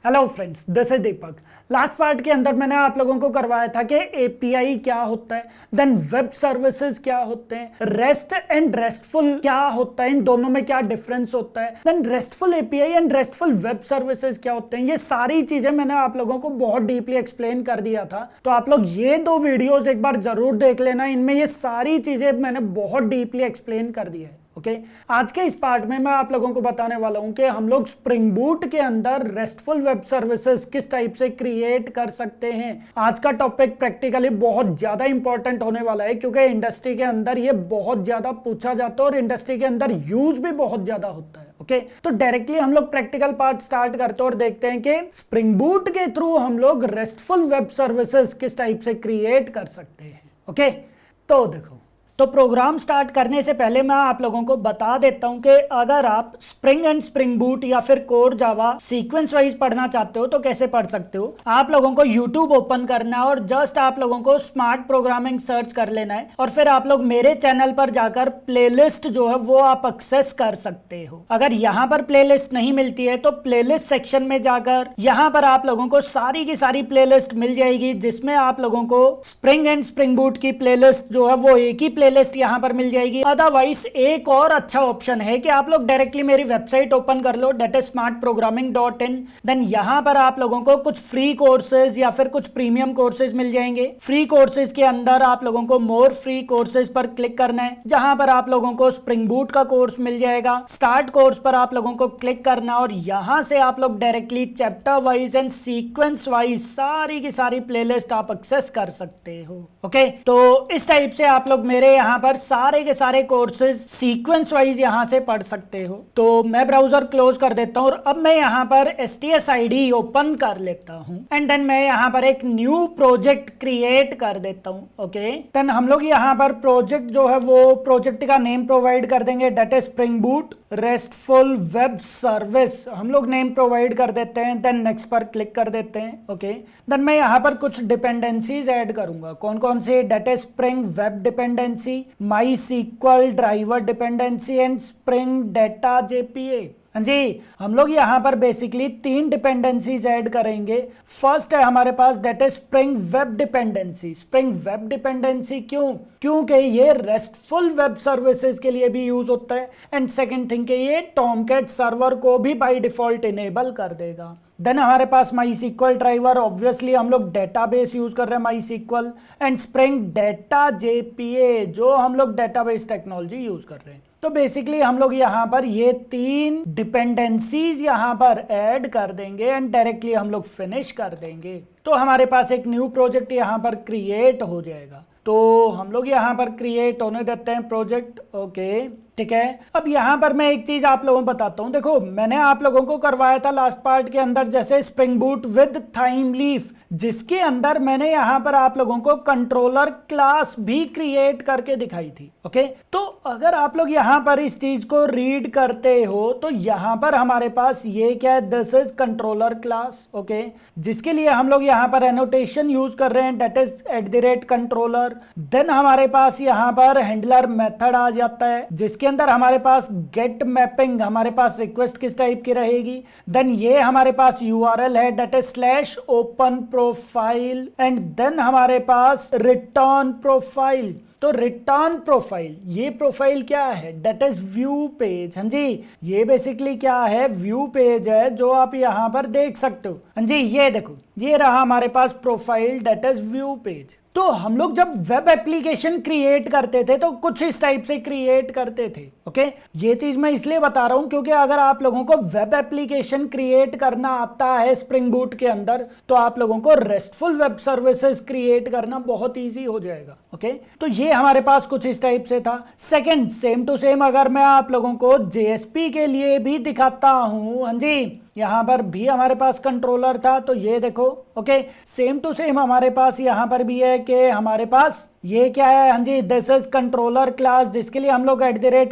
Hello friends, this is Deepak. Last part के अंदर मैंने आप लोगों को करवाया था कि एपीआई क्या होता है, देन वेब सर्विसेज क्या होते हैं, रेस्ट एंड रेस्टफुल क्या होता है, इन दोनों में क्या डिफरेंस होता है, then restful API and restful web services क्या होते हैं। ये सारी चीजें मैंने आप लोगों को बहुत डीपली एक्सप्लेन कर दिया था, तो आप लोग ये दो वीडियोस एक बार जरूर देख लेना। इनमें ये सारी चीजें मैंने बहुत डीपली एक्सप्लेन कर दिया है। ओके, आज के इस पार्ट में मैं आप लोगों को बताने वाला हूं कि हम लोग स्प्रिंग बूट के अंदर रेस्टफुल वेब सर्विसेज किस टाइप से क्रिएट कर सकते हैं। आज का टॉपिक प्रैक्टिकली बहुत ज्यादा इंपॉर्टेंट होने वाला है, क्योंकि इंडस्ट्री के अंदर ये बहुत ज्यादा पूछा जाता है और इंडस्ट्री के अंदर यूज भी बहुत ज्यादा होता है। ओके, तो डायरेक्टली हम लोग प्रैक्टिकल पार्ट स्टार्ट करते हैं और देखते हैं कि स्प्रिंग बूट के थ्रू हम लोग रेस्टफुल वेब सर्विसेज किस टाइप से क्रिएट कर सकते हैं। ओके, तो देखो, तो प्रोग्राम स्टार्ट करने से पहले मैं आप लोगों को बता देता हूं कि अगर आप स्प्रिंग एंड स्प्रिंग बूट या फिर कोर जावा सीक्वेंस वाइज पढ़ना चाहते हो तो कैसे पढ़ सकते हो। आप लोगों को यूट्यूब ओपन करना है और जस्ट आप लोगों को स्मार्ट प्रोग्रामिंग सर्च कर लेना है और फिर आप लोग मेरे चैनल पर जाकर प्लेलिस्ट जो है वो आप एक्सेस कर सकते हो। अगर यहाँ पर प्लेलिस्ट नहीं मिलती है तो प्लेलिस्ट सेक्शन में जाकर यहाँ पर आप लोगों को सारी की सारी प्लेलिस्ट मिल जाएगी, जिसमें आप लोगों को स्प्रिंग एंड स्प्रिंग बूट की प्लेलिस्ट जो है वो एक ही प्लेलिस्ट यहां पर मिल जाएगी। अदरवाइज एक और अच्छा ऑप्शन है कि आप लोग डायरेक्टली मेरी वेबसाइट ओपन कर लो, that is smartprogramming.in। देन यहां पर आप लोगों को कुछ फ्री कोर्सेज या फिर कुछ प्रीमियम कोर्सेज मिल जाएंगे। फ्री कोर्सेज के अंदर आप लोगों को मोर फ्री कोर्सेज पर क्लिक करना है, जहां पर आप लोगों को स्प्रिंग बूट का कोर्स मिल जाएगा। स्टार्ट कोर्स पर आप लोगों को क्लिक करना और यहां से आप लोग directly chapter wise and sequence wise सारी की सारी प्लेलिस्ट आप एक्सेस कर सकते हो। ओके, तो इस टाइप से आप लोग मेरे यहाँ पर सारे के सारे कोर्सेज सीक्वेंस वाइज यहां से पढ़ सकते हो। तो मैं ब्राउजर क्लोज कर देता हूं और अब मैं यहां पर STSID ओपन कर लेता हूं एंड देन मैं यहां पर एक न्यू प्रोजेक्ट क्रिएट कर देता हूं। ओके, देन हम लोग यहां पर प्रोजेक्ट जो है वो प्रोजेक्ट का नेम प्रोवाइड कर देंगे, that is spring boot restful web service हम लोग नेम प्रोवाइड कर देते हैं। देन नेक्स्ट पर क्लिक कर देते हैं। ओके, देन मैं यहाँ पर कुछ डिपेंडेंसीज ऐड करूंगा। कौन कौन से? That is Spring web dependency, MySQL driver dependency and Spring data JPA। हाँ जी, हम लोग यहाँ पर बेसिकली 3 डिपेंडेंसीज ऐड करेंगे। फर्स्ट है हमारे पास that is Spring web dependency. Spring web dependency क्यों? क्योंकि ये रेस्टफुल वेब सर्विसेज के लिए भी यूज होता है एंड सेकंड थिंग कि ये टॉमकैट सर्वर को भी बाय डिफॉल्ट इनेबल कर देगा। देन हमारे पास MySQL ड्राइवर, ऑब्वियसली हम लोग डेटाबेस यूज कर रहे हैं MySQL and Spring data JPA जो हम लोग डेटाबेस टेक्नोलॉजी यूज कर रहे हैं। तो बेसिकली हम लोग यहाँ पर ये 3 डिपेंडेंसीज यहाँ पर ऐड कर देंगे एंड डायरेक्टली हम लोग फिनिश कर देंगे। तो हमारे पास एक न्यू प्रोजेक्ट यहाँ पर क्रिएट हो जाएगा। तो हम लोग यहाँ पर क्रिएट होने देते हैं प्रोजेक्ट। ओके, ठीक है। अब यहाँ पर मैं एक चीज आप लोगों को बताता हूँ। देखो, मैंने आप लोगों को करवाया था लास्ट पार्ट के अंदर जैसे Spring Boot with Thymeleaf, जिसके अंदर मैंने यहाँ पर आप लोगों को कंट्रोलर क्लास भी क्रिएट करके दिखाई थी। ओके, तो अगर आप लोग यहाँ पर इस चीज को रीड करते हो तो यहाँ पर हमारे पास ये क्या है, this is controller class. Okay, जिसके लिए हम लोग यहाँ पर एनोटेशन यूज कर रहे हैं, दैट इज @कंट्रोलर। देन हमारे पास यहाँ पर हैंडलर मेथड आ जाता है, जिसके अंदर हमारे पास गेट मैपिंग, हमारे पास रिक्वेस्ट किस टाइप की रहेगी। देन ये हमारे पास URL है, that is /open profile and then हमारे पास रिटर्न प्रोफाइल। तो रिटर्न प्रोफाइल, ये प्रोफाइल क्या है? That is view page. हाँ जी, ये बेसिकली क्या है? व्यू पेज है जो आप यहाँ पर देख सकते हो। हाँ जी, ये देखो, ये रहा हमारे पास profile, that is view page. तो हम लोग जब वेब एप्लीकेशन क्रिएट करते थे तो कुछ इस टाइप से क्रिएट करते थे। ओके, ये चीज मैं इसलिए बता रहा हूं क्योंकि अगर आप लोगों को वेब एप्लीकेशन क्रिएट करना आता है स्प्रिंग बूट के अंदर तो आप लोगों को रेस्टफुल वेब सर्विसेज क्रिएट करना बहुत ईजी हो जाएगा। ओके, तो ये हमारे पास कुछ इस टाइप से था। सेकंड, सेम टू सेम अगर मैं आप लोगों को JSP के लिए भी दिखाता हूं, हाँ जी, यहाँ पर भी हमारे पास कंट्रोलर था। तो ये देखो, ओके, सेम टू सेम हमारे पास यहाँ पर भी है कि हमारे पास ये क्या है, हाँ जी, दिस इज कंट्रोलर क्लास, जिसके लिए हम लोग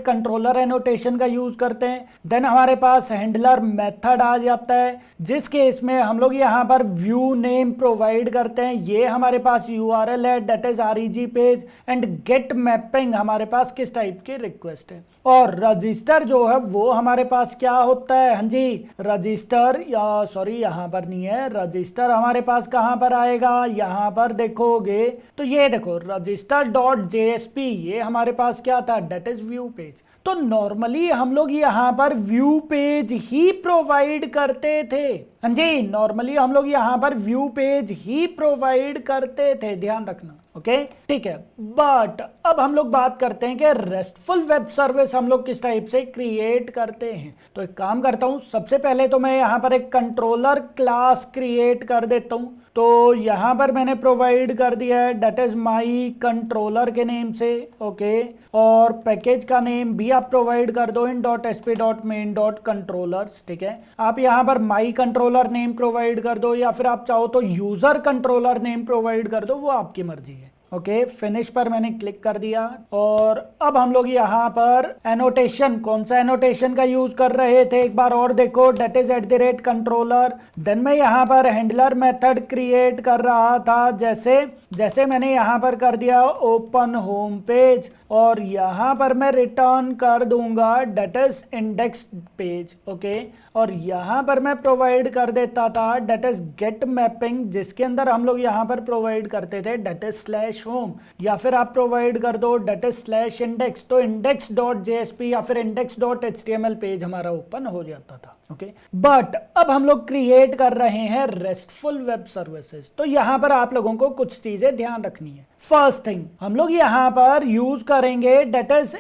@कंट्रोलर एनोटेशन का यूज करते हैं। देन हमारे पास हैंडलर मेथड आ जाता है, जिस केस में हम लोग यहाँ पर व्यू नेम प्रोवाइड करते हैं। ये हमारे पास यूआरएल है, that is REG page, and get mapping हमारे पास किस टाइप की रिक्वेस्ट है। और रजिस्टर जो है वो हमारे पास क्या होता है, हाँ जी, रजिस्टर, या सॉरी यहाँ पर नहीं है, रजिस्टर हमारे पास कहाँ पर आएगा, यहाँ पर देखोगे तो ये देखो register.jsp, ये हमारे पास क्या था, दैट इज व्यू पेज। तो नॉर्मली हम लोग यहाँ पर व्यू पेज ही प्रोवाइड करते थे, हाँ जी, नॉर्मली हम लोग यहाँ पर व्यू पेज ही प्रोवाइड करते थे, ध्यान रखना। ओके, ठीक है। बट अब हम लोग बात करते हैं कि रेस्टफुल वेब सर्विस हम लोग किस टाइप से क्रिएट करते हैं। तो एक काम करता हूं, सबसे पहले तो मैं यहाँ पर एक कंट्रोलर क्लास क्रिएट कर देता हूं। तो यहाँ पर मैंने प्रोवाइड कर दिया है, दैट इज माई कंट्रोलर के नेम से। ओके, और पैकेज का नेम भी आप प्रोवाइड कर दो इन .sp.main.controllers, ठीक है। आप यहाँ पर माई कंट्रोलर नेम प्रोवाइड कर दो, या फिर आप चाहो तो यूजर कंट्रोलर नेम प्रोवाइड कर दो, वो आपकी मर्जी है। ओके, फिनिश पर मैंने क्लिक कर दिया। और अब हम लोग यहाँ पर एनोटेशन, कौन सा एनोटेशन का यूज कर रहे थे एक बार और देखो, दैट इज @कंट्रोलर। देन मैं यहाँ पर हैंडलर मेथड क्रिएट कर रहा था, जैसे मैंने यहाँ पर कर दिया ओपन होम पेज, और यहाँ पर मैं रिटर्न कर दूंगा that is index page. Okay, और यहाँ पर मैं प्रोवाइड कर देता था दैट इज गेट मैपिंग, जिसके अंदर हम लोग यहाँ पर प्रोवाइड करते थे दैट इज /home, या फिर आप प्रोवाइड कर दो दैट इज /index। तो index.jsp या फिर index.html पेज हमारा ओपन हो जाता था। ओके, बट अब हम लोग क्रिएट कर रहे हैं रेस्टफुल वेब सर्विसेज। तो यहाँ पर आप लोगों को कुछ चीजें ध्यान रखनी है। फर्स्ट थिंग, हम लोग यहाँ पर यूज करेंगे दैट इज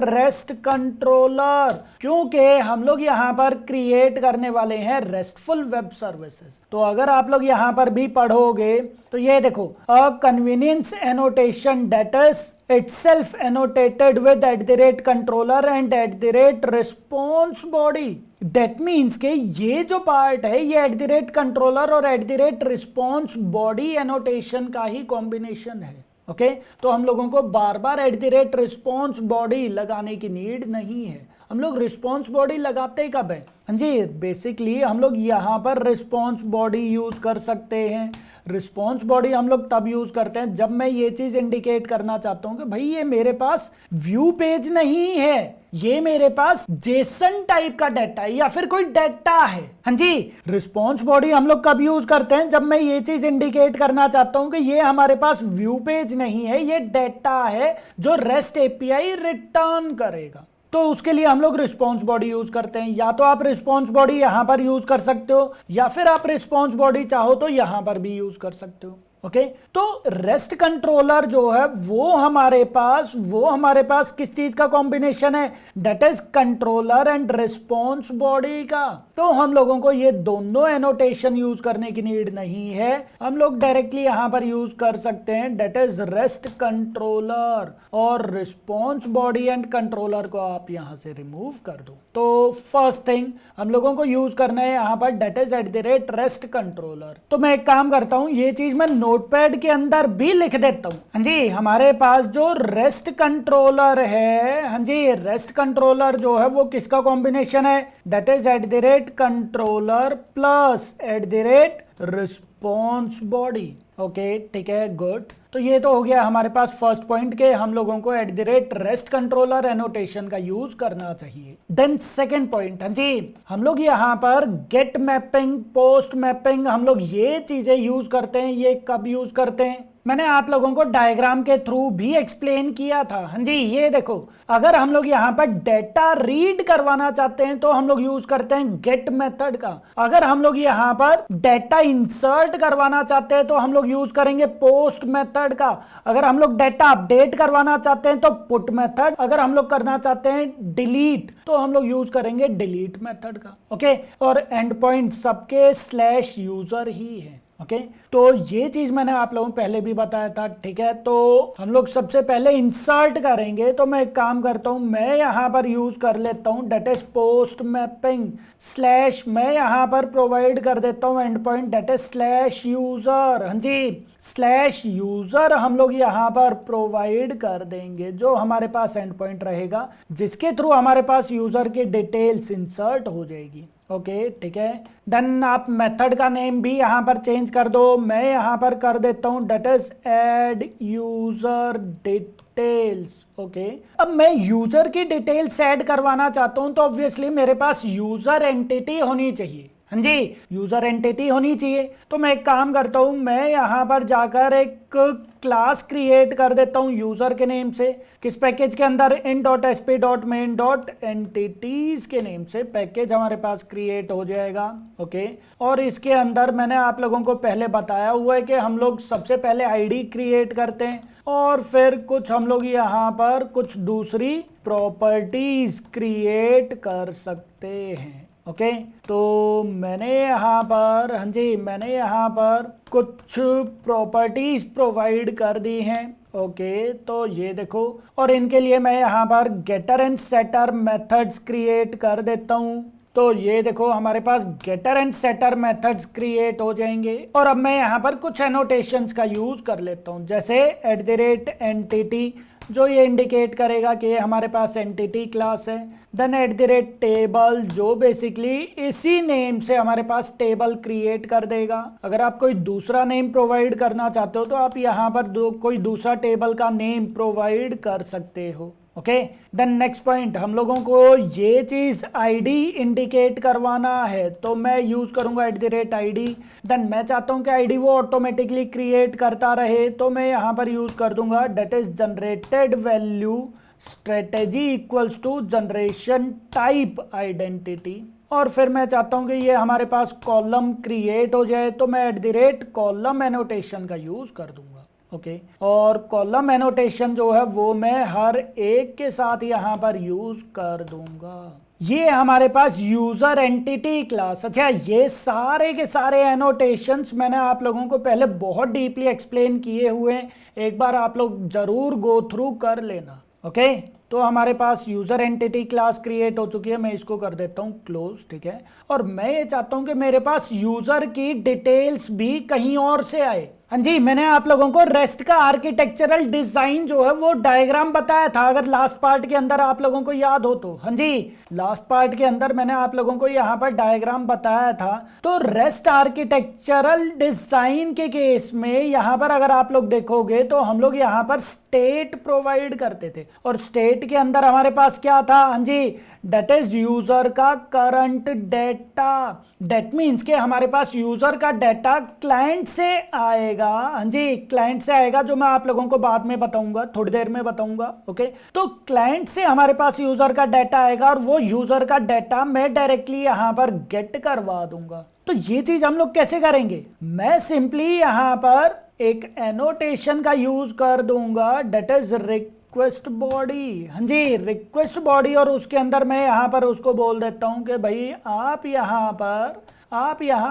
@REST कंट्रोलर, क्योंकि हम लोग यहाँ पर क्रिएट करने वाले हैं रेस्टफुल वेब सर्विसेज। तो अगर आप लोग यहाँ पर भी पढ़ोगे तो ये देखो, अ convenience annotation that is itself annotated with @controller and @response body। That means कि ये जो पार्ट है ये @controller और @response body annotation का ही कॉम्बिनेशन है। ओके, तो हम लोगों को बार बार @response body लगाने की नीड नहीं है। हम लोग रिस्पॉन्स बॉडी लगाते कब है, हाँ जी, बेसिकली हम लोग यहाँ पर रिस्पॉन्स बॉडी यूज कर सकते हैं। रिस्पॉन्स बॉडी हम लोग तब यूज करते हैं जब मैं ये चीज इंडिकेट करना चाहता हूं कि भाई ये मेरे पास व्यू पेज नहीं है, ये मेरे पास जेसन टाइप का डाटा है या फिर कोई डाटा है। हाँ जी, रिस्पॉन्स बॉडी हम लोग कब यूज करते हैं, जब मैं ये चीज इंडिकेट करना चाहता हूं कि ये हमारे पास व्यू पेज नहीं है, ये डाटा है जो रेस्ट एपीआई रिटर्न करेगा। तो उसके लिए हम लोग रिस्पॉन्स बॉडी यूज करते हैं। या तो आप रिस्पॉन्स बॉडी यहां पर यूज कर सकते हो, या फिर आप रिस्पॉन्स बॉडी चाहो तो यहां पर भी यूज कर सकते हो। ओके, तो रेस्ट कंट्रोलर जो है वो हमारे पास किस चीज का कॉम्बिनेशन है, that is controller and response body का। तो हम लोगों को ये दोनों एनोटेशन यूज करने की नीड नहीं है, हम लोग डायरेक्टली यहां पर यूज कर सकते हैं दैट इज रेस्ट कंट्रोलर, और रिस्पॉन्स बॉडी एंड कंट्रोलर को आप यहां से रिमूव कर दो। तो फर्स्ट थिंग हम लोगों को यूज करना है यहां पर दैट इज @REST कंट्रोलर। तो मैं एक काम करता हूं, ये चीज मैं नोटपैड के अंदर भी लिख देता हूं। हाँ जी, हमारे पास जो रेस्ट कंट्रोलर है, हाँ जी, रेस्ट कंट्रोलर जो है वो किसका कॉम्बिनेशन है, that is @controller plus response body. Okay, ठीक है, गुड। तो ये तो हो गया हमारे पास फर्स्ट पॉइंट के हम लोगों को @REST कंट्रोलर एनोटेशन का यूज करना चाहिए। देन सेकंड पॉइंट, हाँ जी, हम लोग यहाँ पर गेट मैपिंग, पोस्ट मैपिंग, हम लोग ये चीजें यूज करते हैं। ये कब यूज करते हैं, मैंने आप लोगों को डायग्राम के थ्रू भी एक्सप्लेन किया था। हाँ जी, ये देखो, अगर हम लोग यहाँ पर डेटा रीड करवाना चाहते हैं तो हम लोग यूज करते हैं गेट मेथड का। अगर हम लोग यहाँ पर डेटा इंसर्ट करवाना चाहते हैं तो हम लोग यूज करेंगे पोस्ट मेथड का। अगर हम लोग डेटा अपडेट करवाना चाहते हैं तो पुट मेथड। अगर हम लोग करना चाहते हैं डिलीट तो हम लोग यूज करेंगे डिलीट मेथड का। ओके, और एंड पॉइंट सबके /user ही है। ओके तो ये चीज मैंने आप लोगों को पहले भी बताया था, ठीक है। तो हम लोग सबसे पहले इंसर्ट करेंगे, तो मैं एक काम करता हूं, मैं यहां पर यूज कर लेता हूं that is post mapping slash, मैं यहां पर प्रोवाइड कर देता हूं endpoint that is slash user. हाँ जी, स्लैश यूजर हम लोग यहाँ पर प्रोवाइड कर देंगे, जो हमारे पास एंड पॉइंट रहेगा जिसके थ्रू हमारे पास यूजर की डिटेल्स इंसर्ट हो जाएगी। ओके ठीक है, देन आप मेथड का नेम भी यहाँ पर चेंज कर दो, मैं यहाँ पर कर देता हूँ that is add user details. Okay अब मैं यूजर की डिटेल्स ऐड करवाना चाहता हूँ, तो ऑब्वियसली मेरे पास यूजर एंटिटी होनी चाहिए। हाँ जी, यूजर एंटिटी होनी चाहिए। तो मैं एक काम करता हूं, मैं यहां पर जाकर एक क्लास क्रिएट कर देता हूं यूजर के नेम से, किस पैकेज के अंदर, in.sp.main.entities के नेम से पैकेज हमारे पास क्रिएट हो जाएगा। ओके और इसके अंदर मैंने आप लोगों को पहले बताया हुआ है कि हम लोग सबसे पहले आईडी क्रिएट करते हैं और फिर कुछ हम लोग यहाँ पर कुछ दूसरी प्रॉपर्टीज क्रिएट कर सकते हैं। ओके तो मैंने यहाँ पर, हाँ जी, मैंने यहाँ पर कुछ प्रॉपर्टीज प्रोवाइड कर दी हैं। ओके तो ये देखो, और इनके लिए मैं यहाँ पर getter and setter methods create कर देता हूँ। तो ये देखो हमारे पास getter and setter methods create हो जाएंगे, और अब मैं यहाँ पर कुछ एनोटेशंस का यूज कर लेता हूँ, जैसे @entity, जो ये इंडिकेट करेगा कि ये हमारे पास एंटिटी क्लास है। देन @table, जो बेसिकली इसी नेम से हमारे पास टेबल क्रिएट कर देगा। अगर आप कोई दूसरा नेम प्रोवाइड करना चाहते हो तो आप यहाँ पर कोई दूसरा टेबल का नेम प्रोवाइड कर सकते हो। ओके देन नेक्स्ट पॉइंट, हम लोगों को ये चीज आईडी इंडिकेट करवाना है, तो मैं यूज करूंगा @id। देन मैं चाहता हूं कि आईडी वो ऑटोमेटिकली क्रिएट करता रहे, तो मैं यहां पर यूज कर दूंगा that is generated value strategy equals to generation type identity. और फिर मैं चाहता हूं कि ये हमारे पास कॉलम क्रिएट हो जाए, तो मैं @कॉलम एनोटेशन का यूज कर दूंगा। ओके और कॉलम एनोटेशन जो है वो मैं हर एक के साथ यहाँ पर यूज कर दूंगा। ये हमारे पास यूजर एंटिटी क्लास। अच्छा, ये सारे के सारे एनोटेशंस मैंने आप लोगों को पहले बहुत डीपली एक्सप्लेन किए हुए हैं, एक बार आप लोग जरूर गो थ्रू कर लेना। ओके तो हमारे पास यूजर एंटिटी क्लास क्रिएट हो चुकी है, मैं इसको कर देता हूँ क्लोज, ठीक है। और मैं ये चाहता हूँ कि मेरे पास यूजर की डिटेल्स भी कहीं और से आए। हाँ जी, मैंने आप लोगों को रेस्ट का आर्किटेक्चरल डिजाइन जो है वो डायग्राम बताया था, अगर लास्ट पार्ट के अंदर आप लोगों को याद हो तो। हाँ जी, लास्ट पार्ट के अंदर मैंने आप लोगों को यहाँ पर डायग्राम बताया था। तो रेस्ट आर्किटेक्चरल डिजाइन के केस में यहाँ पर अगर आप लोग देखोगे तो हम लोग यहाँ पर स्टेट प्रोवाइड करते थे, और स्टेट के अंदर हमारे पास क्या था, हाँ जी, डेट इज यूजर का करंट डेटा। डेट मीन्स के हमारे पास यूजर का डेटा क्लाइंट से आएगा। हाँ जी, क्लाइंट से आएगा, जो मैं आप लोगों को बाद में बताऊंगा, थोड़ी देर में बताऊंगा। ओके तो क्लाइंट से हमारे पास यूजर का डेटा आएगा, और वो यूजर का डेटा मैं डायरेक्टली यहाँ पर गेट करवा दूंगा। तो ये चीज हम लोग कैसे करेंगे, मैं सिंपली यहाँ पर एक एनोटेशन का यूज कर दूंगा डेट इज रिक्वेस्ट बॉडी। हाँ जी, रिक्वेस्ट बॉडी, और उसके अंदर मैं यहाँ पर उसको बोल देता हूँ कि भाई आप यहाँ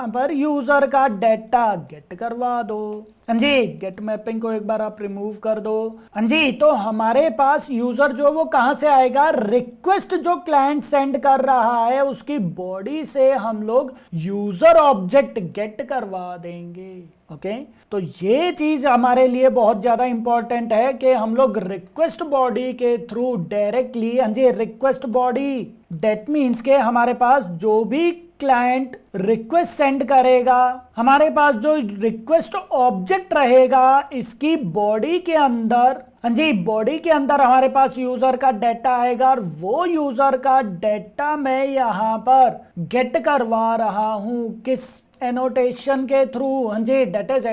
पर यूजर का डेटा गेट करवा दो। हाँ जी, गेट मैपिंग को एक बार आप रिमूव कर दो। हाँ जी, तो हमारे पास यूजर जो वो कहां से आएगा, रिक्वेस्ट जो क्लाइंट सेंड कर रहा है उसकी बॉडी से हम लोग यूजर ऑब्जेक्ट गेट करवा देंगे। ओके तो ये चीज हमारे लिए बहुत ज्यादा इंपॉर्टेंट है कि हम लोग रिक्वेस्ट बॉडी के थ्रू डायरेक्टली, हाँ जी, रिक्वेस्ट बॉडी, दैट मीन्स के हमारे पास जो भी क्लाइंट रिक्वेस्ट सेंड करेगा, हमारे पास जो रिक्वेस्ट ऑब्जेक्ट रहेगा, इसकी बॉडी के अंदर, हाँ जी, बॉडी के अंदर हमारे पास यूजर का डेटा आएगा, और वो यूजर का डेटा मैं यहाँ पर गेट करवा रहा हूं किस एनोटेशन के थ्रू, हाँ जी, that is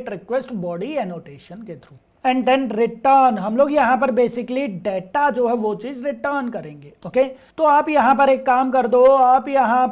@request body annotation के थ्रू। एंड देन रिटर्न, हम लोग यहाँ पर बेसिकली डेटा जो है वो चीज रिटर्न करेंगे। ओके तो आप यहाँ पर एक काम कर दो, आप यहाँ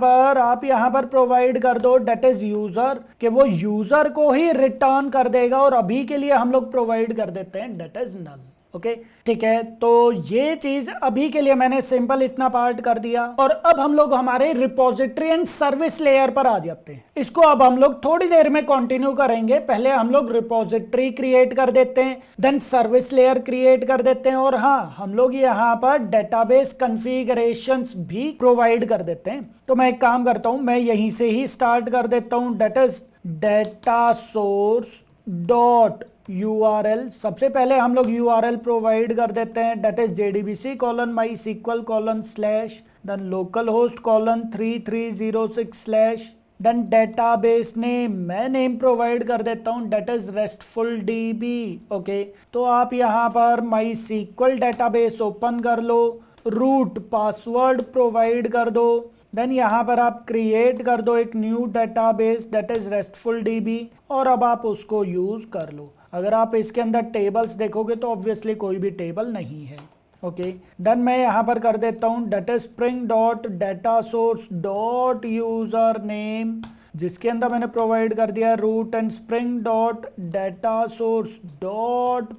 पर प्रोवाइड कर दो डेट इज यूजर, कि वो यूजर को ही रिटर्न कर देगा, और अभी के लिए हम लोग प्रोवाइड कर देते हैं डेट इज नल। ओके ठीक है, तो ये चीज अभी के लिए मैंने सिंपल इतना पार्ट कर दिया। और अब हम लोग हमारे रिपोजिटरी एंड सर्विस लेयर पर आ जाते हैं। इसको अब हम लोग थोड़ी देर में कंटिन्यू करेंगे। पहले हम लोग रिपोजिटरी क्रिएट कर देते हैं, देन सर्विस लेयर क्रिएट कर देते हैं, और हाँ हम लोग यहाँ पर डेटाबेस कॉन्फ़िगरेशंस भी प्रोवाइड कर देते हैं। तो मैं एक काम करता हूँ, मैं यहीं से ही स्टार्ट कर देता हूँ। That is data source dot URL। सबसे पहले हम लोग URL प्रोवाइड कर देते हैं, that is JDBC:MySQL:/ then localhost :3306/ then database name, मैं नेम प्रोवाइड कर देता हूँ, that is restful DB। Okay, तो आप यहाँ पर MySQL डेटाबेस ओपन कर लो, रूट पासवर्ड प्रोवाइड कर दो, देन यहाँ पर आप क्रिएट कर दो एक new database, that is restful DB, और अब आप उसको यूज कर लो। अगर आप इसके अंदर टेबल्स देखोगे तो ऑब्वियसली कोई भी टेबल नहीं है। ओके, देन मैं यहाँ पर कर देता हूँ that is Spring dot data source dot username, जिसके अंदर मैंने प्रोवाइड कर दिया root, and Spring dot data source dot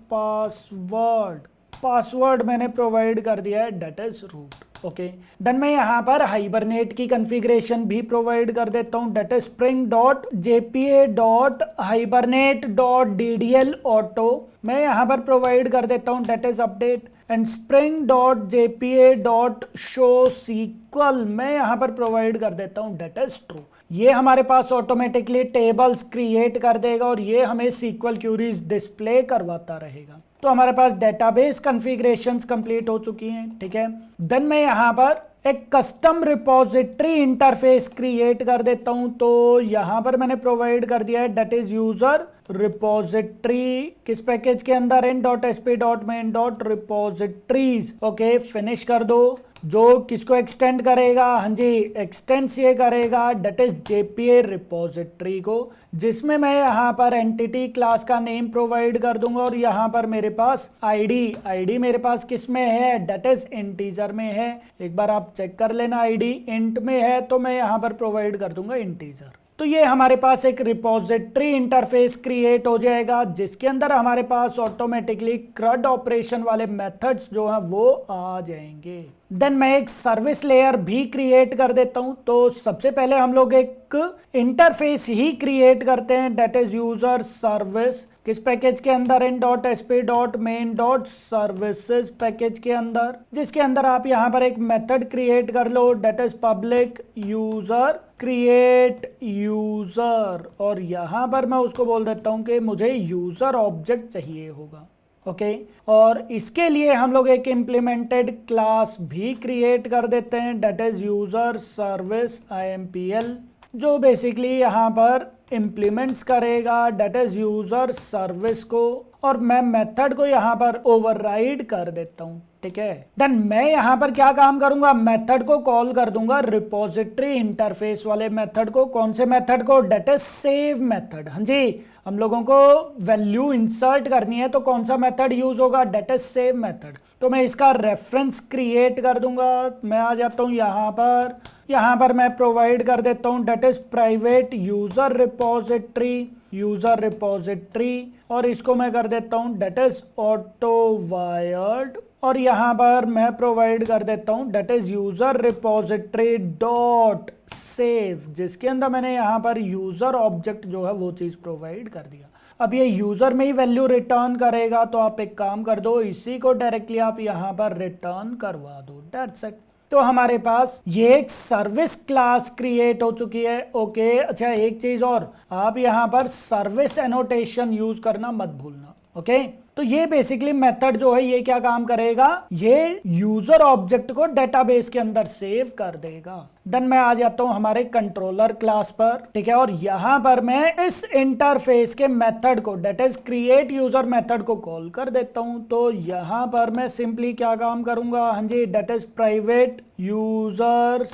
password मैंने प्रोवाइड कर दिया है, that is root. Okay, then मैं यहाँ पर हाइबरनेट की कॉन्फ़िगरेशन भी प्रोवाइड कर देता हूँ, that is Spring dot JPA dot Hibernate dot DDL auto, मैं यहाँ पर प्रोवाइड कर देता हूँ, that is update, and Spring dot JPA dot show SQL, मैं यहाँ पर प्रोवाइड कर देता हूँ, डेट इज ट्रू। ये हमारे पास ऑटोमेटिकली टेबल्स क्रिएट कर देगा और ये हमें SQL क्यूरीज डिस्प्ले करवाता रहेगा। तो हमारे पास डेटाबेस कॉन्फ़िगरेशंस कंप्लीट हो चुकी हैं, ठीक है। देन मैं यहाँ पर एक कस्टम रिपोजिटरी इंटरफेस क्रिएट कर देता हूं, तो यहां पर मैंने प्रोवाइड कर दिया है डेट इज यूजर रिपोजिटरी, किस पैकेज के अंदर in.sp.main.repositories। ओके, फिनिश कर दो। जो किसको एक्सटेंड करेगा, हाँ जी एक्सटेंड्स ये करेगा डेट इज JPA रिपोजिटरी को, जिसमें मैं यहाँ पर एंटिटी क्लास का नेम प्रोवाइड कर दूंगा, और यहाँ पर मेरे पास आईडी मेरे पास किस में है, डेट इज इंटीजर में है। एक बार आप चेक कर लेना, आईडी इंट में है तो मैं यहाँ पर प्रोवाइड कर दूंगा इंटीजर। तो ये हमारे पास एक रिपोजिटरी इंटरफेस क्रिएट हो जाएगा, जिसके अंदर हमारे पास ऑटोमेटिकली CRUD ऑपरेशन वाले मेथड्स जो हैं वो आ जाएंगे। देन मैं एक सर्विस लेयर भी क्रिएट कर देता हूं। तो सबसे पहले हम लोग एक इंटरफेस ही क्रिएट करते हैं, डेट इज यूजर सर्विस, किस पैकेज के अंदर in.sp.main.services पैकेज के अंदर, जिसके अंदर आप यहाँ पर एक मेथड क्रिएट कर लो, that is public user create user, और यहाँ पर मैं उसको बोल देता हूँ कि मुझे यूजर ऑब्जेक्ट चाहिए होगा। ओके, और इसके लिए हम लोग एक इम्प्लीमेंटेड क्लास भी क्रिएट कर देते हैं, that is user service IMPL, जो बेसिकली यहाँ पर इम्प्लीमेंट्स करेगा डेट इज यूजर सर्विस को, और मैं मेथड को यहाँ पर ओवरराइड कर देता हूँ, ठीक है। देन मैं यहाँ पर क्या काम करूंगा, मेथड को कॉल कर दूंगा रिपोजिटरी इंटरफेस वाले मेथड को। कौन से मेथड को, डेट इज सेव मेथड। हाँ जी, हम लोगों को वैल्यू इंसर्ट करनी है तो कौन सा मेथड यूज होगा, डेट इज सेव मेथड। तो मैं इसका रेफरेंस क्रिएट कर दूंगा। मैं आ जाता हूँ यहाँ पर मैं प्रोवाइड कर देता हूँ that is private user repository, और इसको मैं कर देता हूँ डेट इज ऑटो वायर्ड, और यहाँ पर मैं प्रोवाइड कर देता हूँ that is user repository dot save, जिसके अंदर मैंने यहाँ पर यूजर ऑब्जेक्ट जो है वो चीज प्रोवाइड कर दिया। अब ये यूजर में ही वैल्यू रिटर्न करेगा, तो आप एक काम कर दो, इसी को डायरेक्टली आप यहाँ पर रिटर्न करवा दो, दैट्स इट। तो हमारे पास ये एक सर्विस क्लास क्रिएट हो चुकी है। ओके, अच्छा एक चीज और, आप यहाँ पर सर्विस एनोटेशन यूज करना मत भूलना। ओके, तो ये बेसिकली मेथड जो है ये क्या काम करेगा, ये यूजर ऑब्जेक्ट को डेटाबेस के अंदर सेव कर देगा। देन मैं आ जाता हूं हमारे कंट्रोलर क्लास पर, ठीक है, और यहां पर मैं इस इंटरफेस के मेथड को that is create user method को कॉल कर देता हूं। तो यहां पर मैं सिंपली क्या काम करूंगा, हाँ जी, that is private user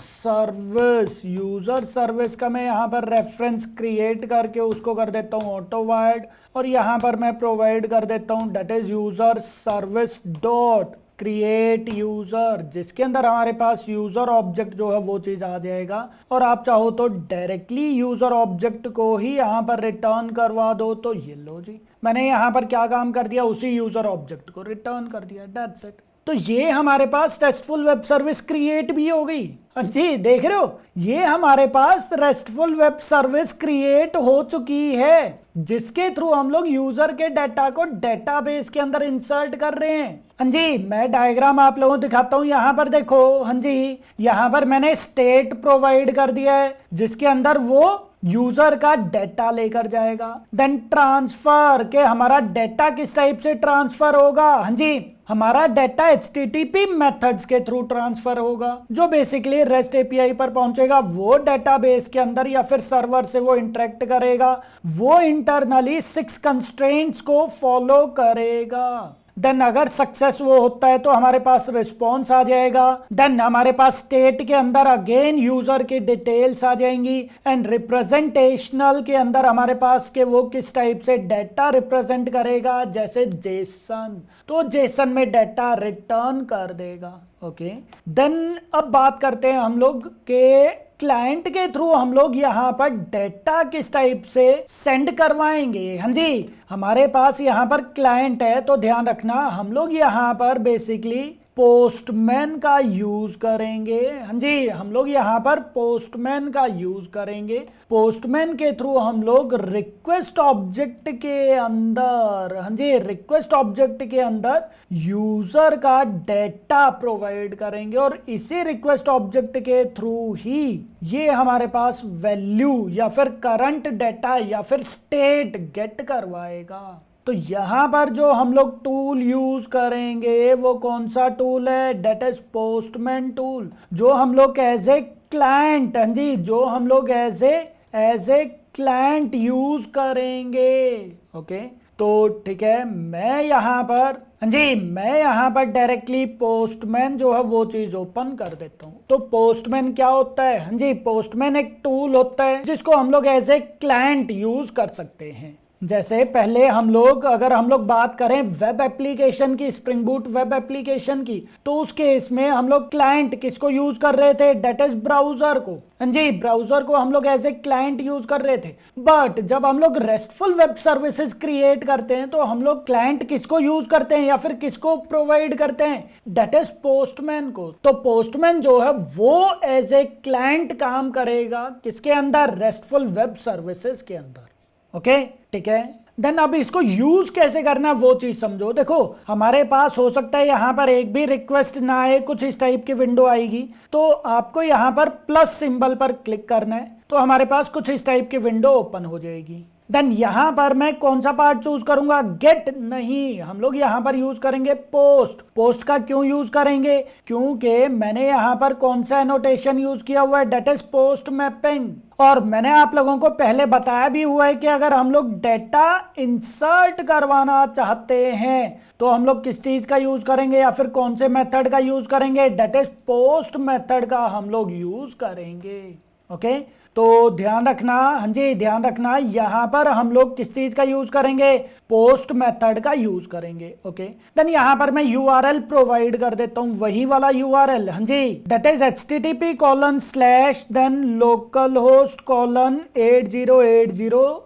service का मैं यहाँ पर रेफरेंस क्रिएट करके उसको कर देता हूँ ऑटो वायर्ड, और यहाँ पर मैं प्रोवाइड कर देता हूँ that is user service dot create user, जिसके अंदर हमारे पास यूजर ऑब्जेक्ट जो है वो चीज आ जाएगा। और आप चाहो तो डायरेक्टली यूजर ऑब्जेक्ट को ही यहाँ पर रिटर्न करवा दो, तो ये लो जी, मैंने यहाँ पर क्या काम कर दिया, उसी यूजर ऑब्जेक्ट को रिटर्न कर दिया, दैट्स इट। तो ये हमारे पास रेस्टफुल वेब सर्विस क्रिएट भी हो गई। जी देख रहे हो, ये हमारे पास रेस्टफुल वेब सर्विस क्रिएट हो चुकी है, जिसके थ्रू हम लोग यूजर के डाटा को डेटाबेस के अंदर इंसर्ट कर रहे हैं। हाँ जी, मैं डायग्राम आप लोगों को दिखाता हूं। यहाँ पर देखो, हाँ जी, यहाँ पर मैंने स्टेट प्रोवाइड कर दिया है, जिसके अंदर वो यूजर का डेटा लेकर जाएगा। देन ट्रांसफर के हमारा डेटा किस टाइप से ट्रांसफर होगा, हाँ जी, हमारा डेटा HTTP मेथड्स के थ्रू ट्रांसफर होगा, जो बेसिकली रेस्ट API पर पहुंचेगा। वो डेटाबेस के अंदर या फिर सर्वर से वो इंटरेक्ट करेगा, वो इंटरनली 6 कंस्ट्रेंट्स को फॉलो करेगा। देन अगर सक्सेस वो होता है तो हमारे पास रिस्पॉन्स आ जाएगा। देन हमारे पास स्टेट के अंदर अगेन यूजर की डिटेल्स आ जाएंगी, एंड रिप्रेजेंटेशनल के अंदर हमारे पास के वो किस टाइप से डेटा रिप्रेजेंट करेगा, जैसे जेसन, तो जेसन में डेटा रिटर्न कर देगा। ओके, देन अब बात करते हैं हम लोग के क्लाइंट के थ्रू हम लोग यहाँ पर डेटा किस टाइप से सेंड करवाएंगे। हाँ जी, हमारे पास यहाँ पर क्लाइंट है, तो ध्यान रखना हम लोग यहाँ पर बेसिकली पोस्टमैन का यूज करेंगे। हाँ जी, हम लोग यहाँ पर पोस्टमैन का यूज करेंगे। पोस्टमैन के थ्रू हम लोग रिक्वेस्ट ऑब्जेक्ट के अंदर, हाँ जी, रिक्वेस्ट ऑब्जेक्ट के अंदर यूजर का डेटा प्रोवाइड करेंगे, और इसी रिक्वेस्ट ऑब्जेक्ट के थ्रू ही ये हमारे पास वैल्यू या फिर करंट डेटा या फिर स्टेट गेट करवाएगा। तो यहाँ पर जो हम लोग टूल यूज करेंगे वो कौन सा टूल है, डेट इज पोस्टमैन टूल, जो हम लोग एज ए क्लाइंट, हाँ जी, जो हम लोग एज ए क्लाइंट यूज करेंगे। ओके, तो ठीक है, मैं यहाँ पर, हाँ जी, मैं यहाँ पर डायरेक्टली पोस्टमैन जो है वो चीज ओपन कर देता हूँ। तो पोस्टमैन क्या होता है, हाँ जी, पोस्टमैन एक टूल होता है जिसको हम लोग एज ए क्लाइंट यूज कर सकते हैं। जैसे पहले हम लोग, अगर हम लोग बात करें वेब एप्लीकेशन की, स्प्रिंग बूट वेब एप्लीकेशन की, तो उस केस में हम लोग क्लाइंट किसको यूज कर रहे थे, डेट इज ब्राउजर को। हाँ जी, ब्राउजर को हम लोग एज ए क्लाइंट यूज कर रहे थे। बट जब हम लोग रेस्टफुल वेब सर्विसेज क्रिएट करते हैं तो हम लोग क्लाइंट किसको यूज करते हैं या फिर किसको प्रोवाइड करते हैं, डेट इज पोस्टमैन को। तो पोस्टमैन जो है वो एज ए क्लाइंट काम करेगा किसके अंदर, रेस्टफुल वेब सर्विसेज के अंदर। ओके, ठीक है। देन अब इसको यूज कैसे करना है वो चीज समझो। देखो, हमारे पास हो सकता है यहाँ पर एक भी रिक्वेस्ट ना आए, कुछ इस टाइप की विंडो आएगी, तो आपको यहाँ पर प्लस सिंबल पर क्लिक करना है, तो हमारे पास कुछ इस टाइप की विंडो ओपन हो जाएगी। देन यहाँ पर मैं कौन सा पार्ट चूज करूंगा, गेट नहीं, हम लोग यहाँ पर यूज करेंगे पोस्ट। पोस्ट का क्यों यूज करेंगे, क्योंकि मैंने यहाँ पर कौन सा एनोटेशन यूज किया हुआ है, डेट इज पोस्ट मैपिंग। और मैंने आप लोगों को पहले बताया भी हुआ है कि अगर हम लोग डेटा इंसर्ट करवाना चाहते हैं तो हम लोग किस चीज का यूज करेंगे या फिर कौन से मेथड का यूज करेंगे, डेट इज पोस्ट मेथड का हम लोग यूज करेंगे। ओके, तो ध्यान रखना, हाँ जी, ध्यान रखना, यहाँ पर हम लोग किस चीज का यूज करेंगे, पोस्ट मेथड का यूज करेंगे। ओके, देन यहाँ पर मैं URL प्रोवाइड कर देता हूँ, वही वाला URL, हाँ जी, that is http:// then localhost:8080/,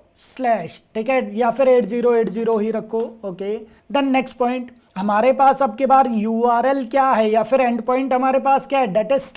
ठीक है, या फिर 8080 ही रखो। ओके, देन नेक्स्ट पॉइंट, हमारे पास अब के बार URL क्या है या फिर एंड पॉइंट हमारे पास क्या है, डेट इज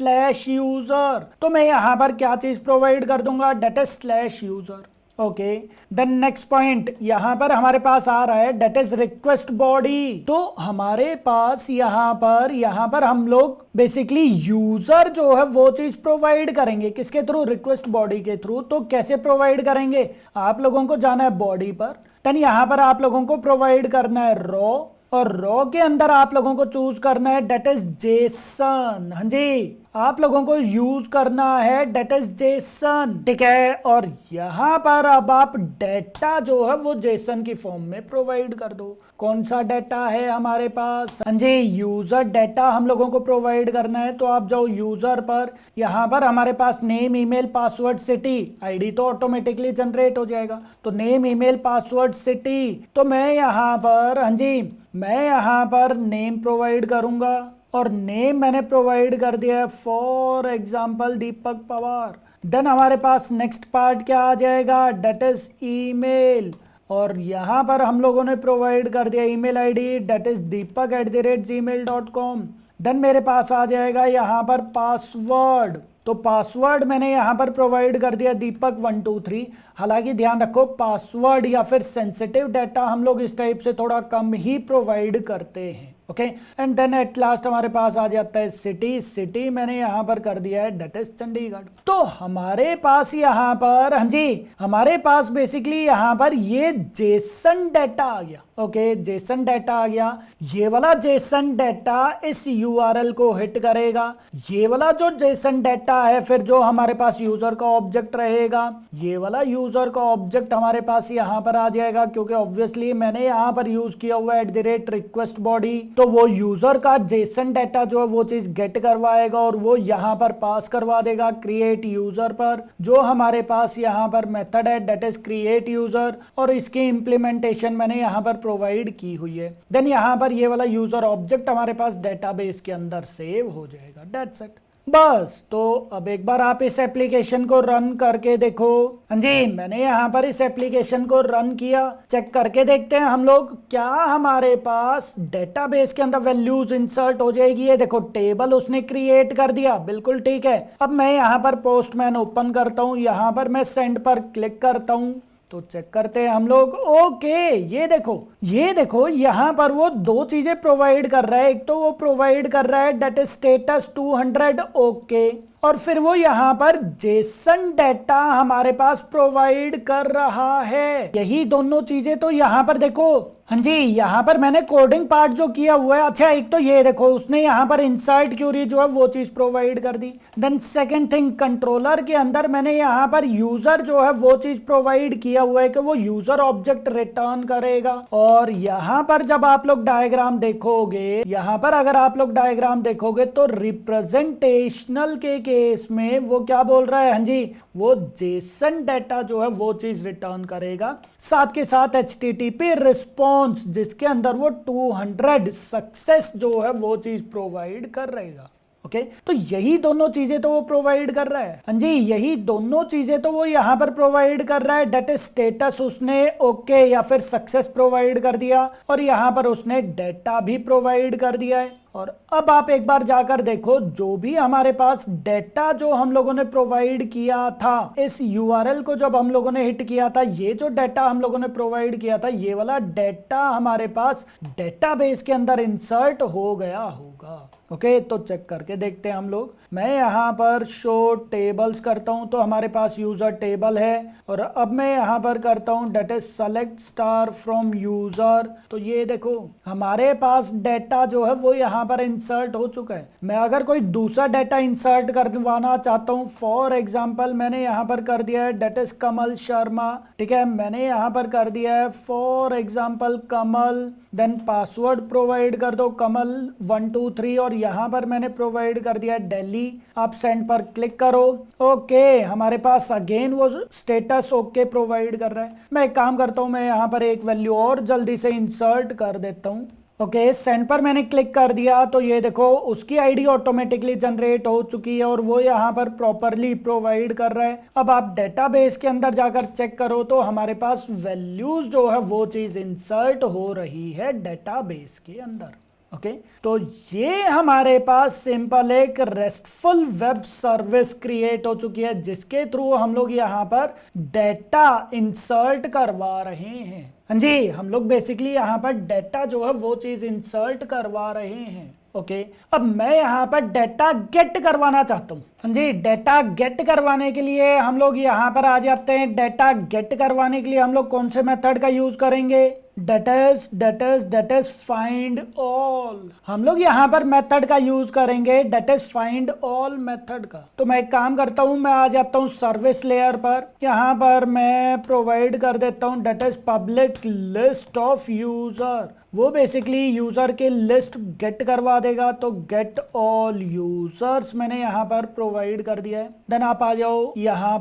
/user। तो मैं यहाँ पर क्या चीज प्रोवाइड कर दूंगा, that is /user। Okay, then next point यहाँ पर हमारे पास आ रहा है, डेट इज रिक्वेस्ट बॉडी। तो हमारे पास यहाँ पर हम लोग बेसिकली यूजर जो है वो चीज प्रोवाइड करेंगे किसके थ्रू, रिक्वेस्ट बॉडी के थ्रू। तो कैसे प्रोवाइड करेंगे, आप लोगों को जाना है बॉडी पर, देन यहाँ पर आप लोगों को प्रोवाइड करना है रॉ, और रॉ के अंदर आप लोगों को चूज करना है डेट इज जेसन। हाँ जी, आप लोगों को यूज करना है डेट इज जेसन, ठीक है। और यहां पर अब आप डेटा जो है वो जेसन की फॉर्म में प्रोवाइड कर दो। कौन सा डेटा है हमारे पास? हाँ जी, यूजर डेटा हम लोगों को प्रोवाइड करना है। तो आप जाओ यूजर पर, यहां पर हमारे पास name, email, password, city, ID तो ऑटोमेटिकली जनरेट हो जाएगा। तो नेम, ईमेल, पासवर्ड, सिटी, तो मैं यहां पर, हाँ जी, मैं यहां पर नेम प्रोवाइड करूंगा और नेम मैंने प्रोवाइड कर दिया है for example Deepak Pawar. Then हमारे पास नेक्स्ट पार्ट क्या आ जाएगा? डेट इज ईमेल, और यहां पर हम लोगों ने प्रोवाइड कर दिया email ID that is deepak@gmail.com। Then मेरे पास आ जाएगा यहां पर पासवर्ड, तो पासवर्ड मैंने यहां पर प्रोवाइड कर दिया दीपक 123। हालांकि ध्यान रखो पासवर्ड या फिर सेंसिटिव डाटा हम लोग इस टाइप से थोड़ा कम ही प्रोवाइड करते हैं, okay. And then at last हमारे पास आ जाता है सिटी, सिटी मैंने यहां पर कर दिया है डेट इज चंडीगढ़। तो हमारे पास यहां पर, हाँ जी, हमारे पास बेसिकली यहां पर ये जेसन डाटा आ गया, ओके, जेसन डाटा आ गया। ये वाला जेसन डाटा इस यूआरएल को हिट करेगा। ये वाला जो जेसन डाटा है फिर जो हमारे पास यूजर का ऑब्जेक्ट रहेगा, ये वाला यूजर का ऑब्जेक्ट हमारे पास यहां पर आ जाएगा, क्योंकि ऑब्वियसली मैंने यहां पर यूज किया हुआ है @request body। तो वो यूजर का जेसन डाटा जो है वो चीज गेट करवाएगा और वो यहां पर पास करवा देगा क्रिएट यूजर पर, जो हमारे पास यहां पर मेथड है डेट इज क्रिएट यूजर, और इसकी इंप्लीमेंटेशन मैंने यहां पर प्रोवाइड की हुई है। देन यहां पर ये वाला यूजर ऑब्जेक्ट हमारे पास डेटाबेस के अंदर सेव हो जाएगा, दैट्स इट, बस। तो अब एक बार आप इस एप्लीकेशन को रन करके देखो। हाँ जी, मैंने यहाँ पर इस एप्लीकेशन को रन किया, चेक करके देखते हैं हम लोग क्या हमारे पास डेटाबेस के अंदर वैल्यूज इंसर्ट हो जाएगी। ये देखो टेबल उसने क्रिएट कर दिया, बिल्कुल ठीक है। अब मैं यहाँ पर पोस्टमैन ओपन करता हूँ, यहाँ पर मैं सेंड पर क्लिक करता हूँ, तो चेक करते हैं हम लोग। ओके, ये देखो यहां पर वो दो चीजें प्रोवाइड कर रहा है। एक तो वो प्रोवाइड कर रहा है डेट स्टेटस 200, ओके, और फिर वो यहां पर जेसन डाटा हमारे पास प्रोवाइड कर रहा है। यही दोनों चीजें तो यहां पर देखो, हाँ जी, यहां पर मैंने कोडिंग पार्ट जो किया हुआ है, अच्छा एक तो ये देखो उसने यहां पर इंसर्ट क्यूरी जो है वो चीज प्रोवाइड कर दी। देन सेकंड थिंग, कंट्रोलर के अंदर मैंने यहां पर यूजर जो है वो चीज प्रोवाइड किया हुआ है कि वो यूजर ऑब्जेक्ट रिटर्न करेगा। और यहां पर जब आप लोग डायग्राम देखोगे, यहां पर अगर आप लोग डायग्राम देखोगे तो रिप्रेजेंटेशनल के केस में वो क्या बोल रहा है? हाँ जी, वो जेसन डाटा जो है वो चीज रिटर्न करेगा, साथ के साथ HTTP रिस्पॉन्स जिसके अंदर वो 200 सक्सेस जो है वो चीज प्रोवाइड कर रहेगा, ओके। तो यही दोनों चीजें तो वो प्रोवाइड कर रहा है, हाँ जी, यही दोनों चीजें तो वो यहां पर प्रोवाइड कर रहा है। डेट स्टेटस उसने ओके या फिर सक्सेस प्रोवाइड कर दिया, और यहां पर उसने डेटा भी प्रोवाइड कर दिया है। और अब आप एक बार जाकर देखो, जो भी हमारे पास डेटा जो हम लोगों ने प्रोवाइड किया था, इस यूआरएल को जब हम लोगों ने हिट किया था, ये जो डेटा हम लोगों ने प्रोवाइड किया था, ये वाला डेटा हमारे पास डेटाबेस के अंदर इंसर्ट हो गया होगा, ओके। तो चेक करके देखते हैं हम लोग। मैं यहाँ पर शो टेबल्स करता हूँ, तो हमारे पास यूजर टेबल है, और अब मैं यहाँ पर करता हूँ that is select star from user. तो ये देखो हमारे पास डेटा जो है वो यहाँ पर इंसर्ट हो चुका है। मैं अगर कोई दूसरा डेटा इंसर्ट करवाना चाहता हूँ, फॉर एग्जांपल मैंने यहाँ पर कर दिया है डेट इज कमल शर्मा, ठीक है, मैंने यहाँ पर कर दिया है for example Kamal. Then password provide कर दो कमल 123, और यहाँ पर मैंने प्रोवाइड कर दिया दिल्ली। आप सेंड पर क्लिक करो, ओके, हमारे पास अगेन वो स्टेटस ओके प्रोवाइड कर रहा है। मैं एक काम करता हूँ, मैं यहाँ पर एक वैल्यू और जल्दी से इंसर्ट कर देता हूँ, ओके। सेंड पर मैंने क्लिक कर दिया, तो ये देखो उसकी आईडी ऑटोमेटिकली जनरेट हो चुकी है और वो यहाँ पर प्रॉपरली प्रोवाइड कर रहा है। अब आप डेटाबेस के अंदर जाकर चेक करो तो हमारे पास वैल्यूज जो है वो चीज इंसर्ट हो रही है डेटाबेस के अंदर, ओके। तो ये हमारे पास सिंपल एक रेस्टफुल वेब सर्विस क्रिएट हो चुकी है, जिसके थ्रू हम लोग यहाँ पर डेटा इंसर्ट करवा रहे हैं। हाँ जी, हम लोग बेसिकली यहाँ पर डेटा जो है वो चीज इंसर्ट करवा रहे हैं, ओके। अब मैं यहाँ पर डेटा गेट करवाना चाहता हूँ। हाँ जी, डेटा गेट करवाने के लिए हम लोग यहाँ पर आ जाते हैं। डेटा गेट करवाने के लिए हम लोग कौन से मेथड का यूज करेंगे? That is find all. हम लोग यहाँ पर मेथड का यूज करेंगे that is find all method का। तो मैं एक काम करता हूँ, मैं आ जाता हूँ सर्विस लेयर पर, यहाँ पर मैं प्रोवाइड कर देता हूँ that is public list of user. वो बेसिकली यूजर के लिस्ट गेट करवा देगा, तो गेट ऑल यूजर्स मैंने यहाँ पर प्रोवाइड कर दिया है। देन आप आ जाओ यहाँ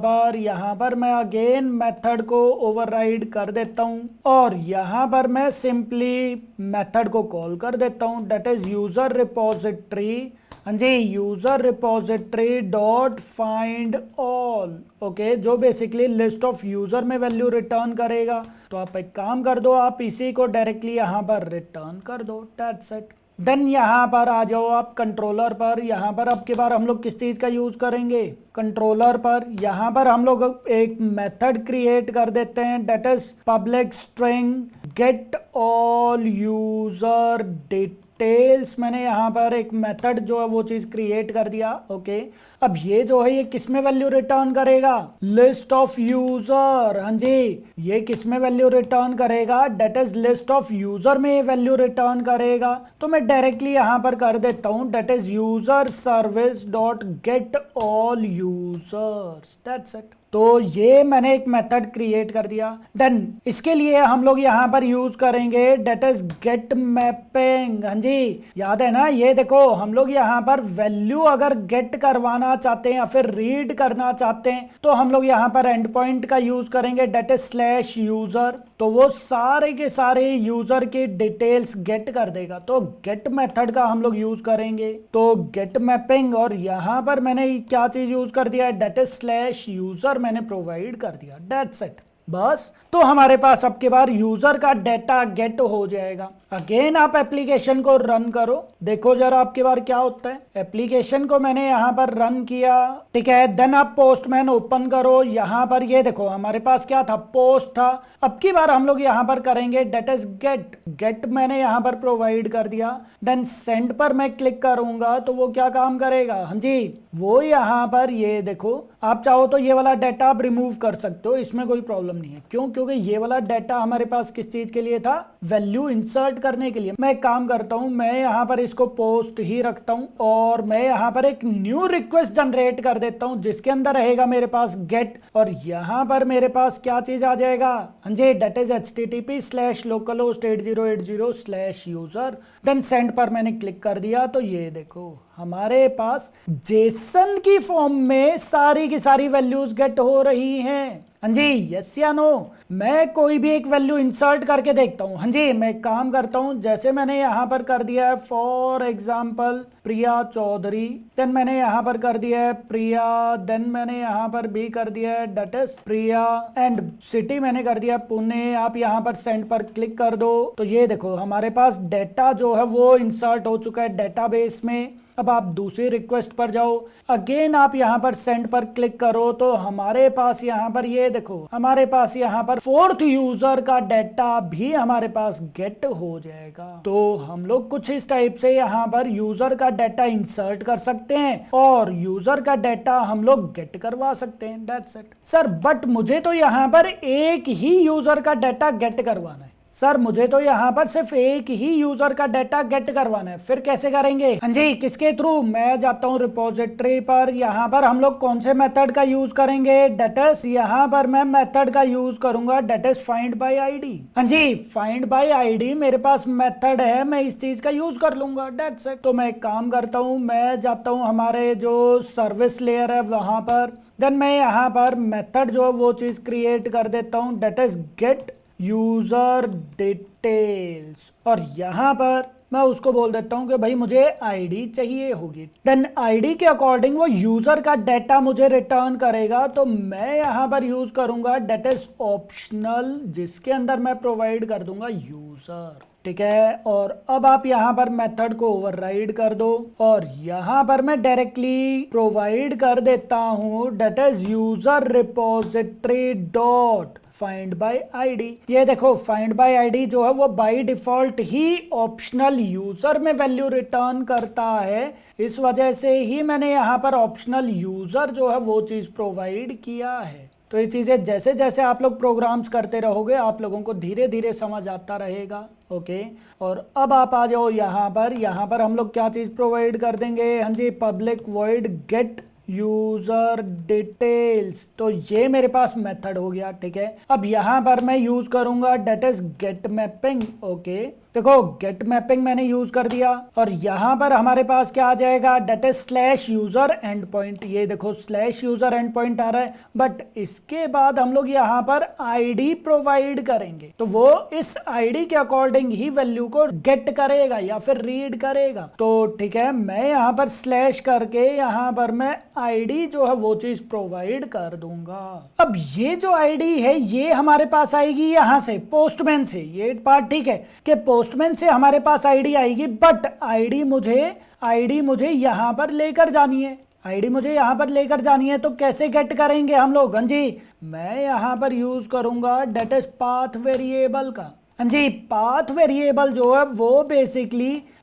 पर मैं अगेन मेथड को ओवरराइड कर देता हूँ और यहाँ पर मैं सिंपली मेथड को कॉल कर देता हूँ डेट इज यूजर रिपोजिटरी। हाँ जी, user repository dot find all. Okay, जो बेसिकली लिस्ट ऑफ यूजर में वैल्यू रिटर्न करेगा। तो आप एक काम कर दो, आप इसी को डायरेक्टली यहाँ पर रिटर्न कर दो, दैट्स इट। देन यहाँ पर आ जाओ आप कंट्रोलर पर। यहाँ पर अब की बार हम लोग किस चीज़ का यूज़ करेंगे, कंट्रोलर पर। यहाँ पर हम लोग एक मेथड क्रिएट कर देते हैं that is public string get all user details. मैंने यहाँ पर एक मेथड जो है वो चीज़ क्रिएट कर दिया। ओके, अब ये जो है ये किस में वैल्यू रिटर्न करेगा, लिस्ट ऑफ यूजर। हाँ जी, ये किस में वैल्यू रिटर्न करेगा, that is list of user में वैल्यू रिटर्न करेगा। तो मैं डायरेक्टली यहाँ पर कर देता हूँ that is user service dot get all users, that's it. तो ये मैंने एक मेथड क्रिएट कर दिया। देन इसके लिए हम लोग यहाँ पर यूज करेंगे डेट इज गेट मैपिंग। हाँ जी, याद है ना, ये देखो हम लोग यहाँ पर वैल्यू अगर गेट करवाना चाहते हैं या फिर रीड करना चाहते हैं तो हम लोग यहाँ पर एंड पॉइंट का यूज करेंगे डेट इज स्लैश यूजर। तो वो सारे के सारे यूजर की डिटेल्स गेट कर देगा। तो गेट मेथड का हम लोग यूज करेंगे, तो गेट मैपिंग। और यहाँ पर मैंने क्या चीज यूज कर दिया है, डेट इज स्लैश यूजर मैंने प्रोवाइड कर दिया, दैट्स इट। बस, तो हमारे पास अब के बार यूजर का डेटा गेट हो जाएगा। अगेन आप एप्लीकेशन को रन करो, देखो जरा आपके बार क्या होता है। एप्लीकेशन को मैंने यहाँ पर रन किया, ठीक है। देन आप पोस्टमैन ओपन करो, यहाँ पर ये देखो हमारे पास क्या था, पोस्ट था। अब की बार हम लोग यहाँ पर करेंगे डेट इज गेट मैंने यहाँ पर प्रोवाइड कर दिया। देन सेंड पर मैं क्लिक करूंगा तो वो क्या काम करेगा, हाँ जी, वो यहाँ पर ये देखो, आप चाहो तो ये वाला डेटा आप रिमूव कर सकते हो, इसमें कोई प्रॉब्लम नहीं है। क्यों, क्योंकि ये वाला डेटा हमारे पास किस चीज के लिए था, वैल्यू इंसर्ट करने के लिए। मैं एक काम करता हूं, मैं यहाँ पर इसको पोस्ट ही रखता हूं और मैं यहाँ पर एक न्यू रिक्वेस्ट जनरेट कर देता हूं जिसके अंदर रहेगा मेरे पास गेट। और यहाँ पर मेरे पास क्या चीज आ जाएगा, हाँ जी, that is http:/localhost80/user। Then send पर मैंने क्लिक कर दिया तो ये देखो हमारे पास जेसन की फॉर्म में सारी की सारी वैल्यूज गेट हो रही हैं। हाँ जी, यस या नो। मैं कोई भी एक वैल्यू इंसर्ट करके देखता हूँ। हाँ जी, मैं एक काम करता हूँ, जैसे मैंने यहाँ पर कर दिया है for example Priya Chaudhary, then मैंने यहाँ पर कर दिया है प्रिया, देन मैंने यहाँ पर भी कर दिया है that is Priya, and city मैंने कर दिया पुणे। आप यहाँ पर सेंड पर क्लिक कर दो तो ये देखो हमारे पास डेटा जो है वो इंसर्ट हो चुका है डेटाबेस में। अब आप दूसरी रिक्वेस्ट पर जाओ, अगेन आप यहाँ पर सेंड पर क्लिक करो तो हमारे पास यहाँ पर ये देखो हमारे पास यहाँ पर फोर्थ यूजर का डेटा भी हमारे पास गेट हो जाएगा। तो हम लोग कुछ इस टाइप से यहाँ पर यूजर का डेटा इंसर्ट कर सकते हैं और यूजर का डेटा हम लोग गेट करवा सकते हैं, दैट्स इट। सर बट मुझे तो यहाँ पर एक ही यूजर का डेटा गेट करवाना है। सर मुझे तो यहाँ पर सिर्फ एक ही यूजर का डेटा गेट करवाना है, फिर कैसे करेंगे, हाँ जी, किसके थ्रू। मैं जाता हूँ रिपोजिटरी पर, यहाँ पर हम लोग कौन से मेथड का यूज करेंगे, डेट इज, यहाँ पर मैं मेथड का यूज करूंगा that is find by ID. हाँ जी, फाइंड बाय आईडी मेरे पास मेथड है, मैं इस चीज का यूज कर लूंगा, डेट्स इट। तो मैं एक काम करता हूँ, मैं जाता हूँ हमारे जो सर्विस लेयर है वहां पर, देन मैं यहाँ पर मेथड जो वो चीज क्रिएट कर देता हूँ that is get user details, और यहां पर मैं उसको बोल देता हूं कि भाई मुझे आईडी चाहिए होगी। देन आईडी के अकॉर्डिंग वो यूजर का डेटा मुझे रिटर्न करेगा। तो मैं यहां पर यूज करूंगा डेट इज ऑप्शनल, जिसके अंदर मैं प्रोवाइड कर दूंगा यूजर, ठीक है। और अब आप यहाँ पर मेथड को ओवरराइड कर दो और यहाँ पर मैं डायरेक्टली प्रोवाइड कर देता हूँ that is user repository dot find by ID. ये देखो फाइंड बाय आईडी जो है वो बाय डिफॉल्ट ही ऑप्शनल यूजर में वैल्यू रिटर्न करता है, इस वजह से ही मैंने यहाँ पर ऑप्शनल यूजर जो है वो चीज प्रोवाइड किया है। तो ये चीज़ें जैसे जैसे आप लोग प्रोग्राम्स करते रहोगे आप लोगों को धीरे धीरे समझ आता रहेगा। ओके, और अब आप आ जाओ यहाँ पर हम लोग क्या चीज़ प्रोवाइड कर देंगे, हाँ जी, public void get user details. तो ये मेरे पास मेथड हो गया, ठीक है। अब यहाँ पर मैं यूज करूंगा that is get mapping. Okay, देखो गेट मैपिंग मैंने यूज कर दिया और यहाँ पर हमारे पास क्या आ जाएगा, that is slash user endpoint. ये देखो स्लैश यूजर एंड पॉइंट आ रहा है, बट इसके बाद हम लोग यहाँ पर आईडी प्रोवाइड करेंगे, तो वो इस आईडी के अकॉर्डिंग ही वैल्यू को गेट करेगा या फिर रीड करेगा। तो ठीक है, मैं यहाँ पर स्लैश करके यहाँ पर मैं आईडी जो है वो चीज प्रोवाइड कर दूंगा। अब ये जो आईडी है ये हमारे पास आएगी यहाँ से पोस्टमैन से, ये पार्ट ठीक है कि पोस्टमैन से हमारे पास आईडी आएगी, बट आईडी मुझे यहाँ पर लेकर जानी है, आईडी मुझे यहाँ पर लेकर जानी है। तो कैसे गेट करेंगे हम लोग, हाँ जी, मैं यहाँ पर यूज करूंगा डेट इज पाथ वेरिएबल का। हाँ जी, पाथ वेरिएबल जो है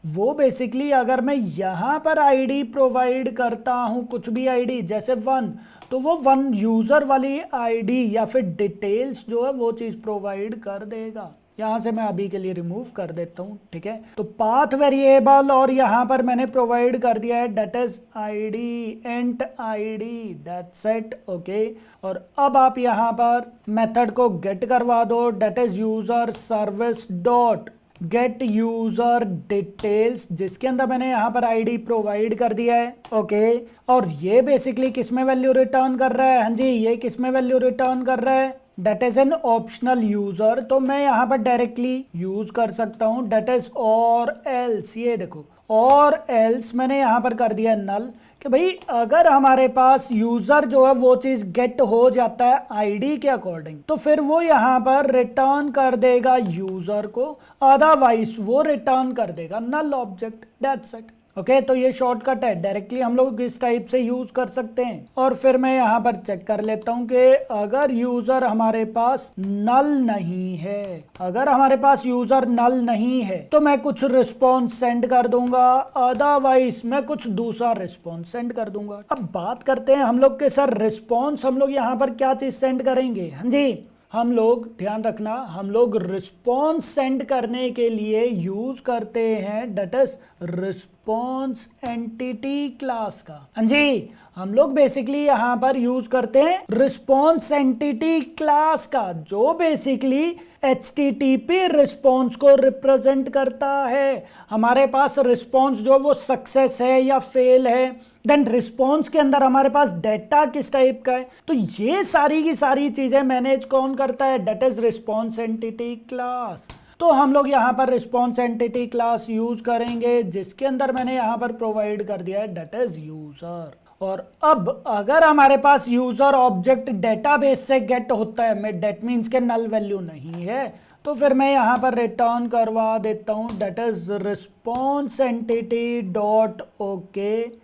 वो बेसिकली अगर मैं यहाँ पर आईडी प्रोवाइड करता हूँ, कुछ भी आईडी जैसे 1, तो वो 1 यूजर वाली आईडी या फिर डिटेल्स जो है वो चीज प्रोवाइड कर देगा। यहाँ से मैं अभी के लिए रिमूव कर देता हूँ, ठीक है। तो पाथ वेरिएबल और यहाँ पर मैंने प्रोवाइड कर दिया है that is ID and ID, that's it. Okay, और अब आप यहाँ पर मेथड को गेट करवा दो, that is user service dot get user details, जिसके अंदर मैंने यहाँ पर आईडी प्रोवाइड कर दिया है। ओके, और ये बेसिकली किस में वैल्यू रिटर्न कर रहा है, हाँ जी, ये किस में वैल्यू रिटर्न कर रहा है, that is an optional user. तो मैं यहाँ पर डायरेक्टली यूज कर सकता हूँ डेट इज और एल्स। ये देखो और एल्स मैंने यहाँ पर कर दिया नल, कि भाई अगर हमारे पास यूजर जो है वो चीज गेट हो जाता है आईडी के अकॉर्डिंग, तो फिर वो यहाँ पर रिटर्न कर देगा यूजर को, अदरवाइज वो रिटर्न कर देगा नल ऑब्जेक्ट, दैट्स इट। ओके, तो ये शॉर्टकट है, डायरेक्टली हम लोग इस टाइप से यूज कर सकते हैं। और फिर मैं यहाँ पर चेक कर लेता हूँ कि अगर यूजर हमारे पास नल नहीं है, अगर हमारे पास यूजर नल नहीं है तो मैं कुछ रिस्पॉन्स सेंड कर दूंगा, अदरवाइज मैं कुछ दूसरा रिस्पॉन्स सेंड कर दूंगा। अब बात करते हैं हम लोग के सर रिस्पॉन्स हम लोग यहाँ पर क्या चीज सेंड करेंगे। हाँ जी, हम लोग ध्यान रखना, हम लोग रिस्पॉन्स सेंड करने के लिए यूज करते हैं that is response entity class का। हाँ जी, हम लोग बेसिकली यहाँ पर यूज करते हैं रिस्पॉन्स एंटिटी क्लास का, जो बेसिकली HTTP रिस्पॉन्स को रिप्रेजेंट करता है। हमारे पास रिस्पॉन्स जो वो सक्सेस है या फेल है, देन रिस्पॉन्स के अंदर हमारे पास डेटा किस टाइप का है, तो ये सारी की सारी चीजें मैनेज कौन करता है, that is response entity class. तो हम लोग यहाँ पर रिस्पॉन्स एंटिटी क्लास यूज करेंगे, जिसके अंदर मैंने यहाँ पर प्रोवाइड कर दिया है डेट इज यूजर। और अब अगर हमारे पास यूजर ऑब्जेक्ट डेटाबेस से गेट होता है, डेट मीन्स के नल वैल्यू नहीं है, तो फिर मैं यहाँ पर रिटर्न करवा देता हूँ that is response entity dot okay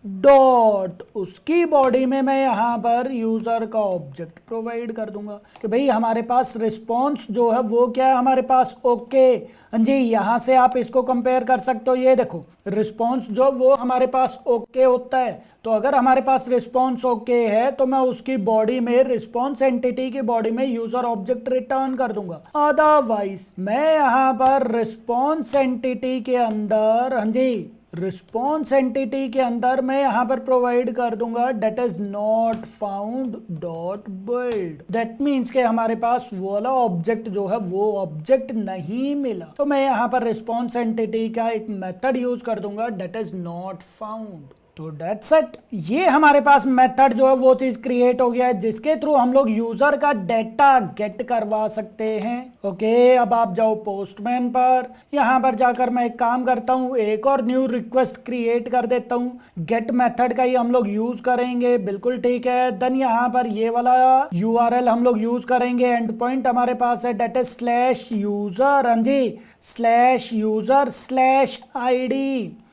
dot, उसकी बॉडी में मैं यहाँ पर यूजर का ऑब्जेक्ट प्रोवाइड कर दूंगा कि भाई हमारे पास रिस्पॉन्स जो है वो क्या है हमारे पास ओके। हाँ जी, यहाँ से आप इसको कंपेयर कर सकते हो, ये देखो रिस्पॉन्स जो वो हमारे पास ओके होता है, तो अगर हमारे पास रिस्पॉन्स ओके है तो मैं उसकी बॉडी में रिस्पॉन्स एंटिटी की बॉडी में यूजर ऑब्जेक्ट रिटर्न कर दूंगा। अदरवाइज मैं यहाँ पर रिस्पॉन्स एंटिटी के अंदर, हाँ जी, रिस्पॉन्स एंटिटी के अंदर मैं यहाँ पर प्रोवाइड कर दूंगा that is not found dot build. That means के हमारे पास वो वाला ऑब्जेक्ट जो है वो ऑब्जेक्ट नहीं मिला, तो मैं यहाँ पर रिस्पॉन्स एंटिटी का एक मेथड यूज कर दूंगा डेट इज नॉट फाउंड। तो दैट्स इट, ये हमारे पास मेथड जो है वो चीज क्रिएट हो गया है, जिसके थ्रू हम लोग यूजर का डेटा गेट करवा सकते हैं। ओके, अब आप जाओ पोस्टमैन पर, यहाँ पर जाकर मैं एक काम करता हूँ, एक और न्यू रिक्वेस्ट क्रिएट कर देता हूँ, गेट मेथड का ही हम लोग यूज करेंगे, बिल्कुल ठीक है। देन यहाँ पर ये वाला URL हम लोग यूज करेंगे, एंड पॉइंट हमारे पास है डेट इज स्लैश यूजर, हाँ जी, स्लैश यूजर स्लैश ID।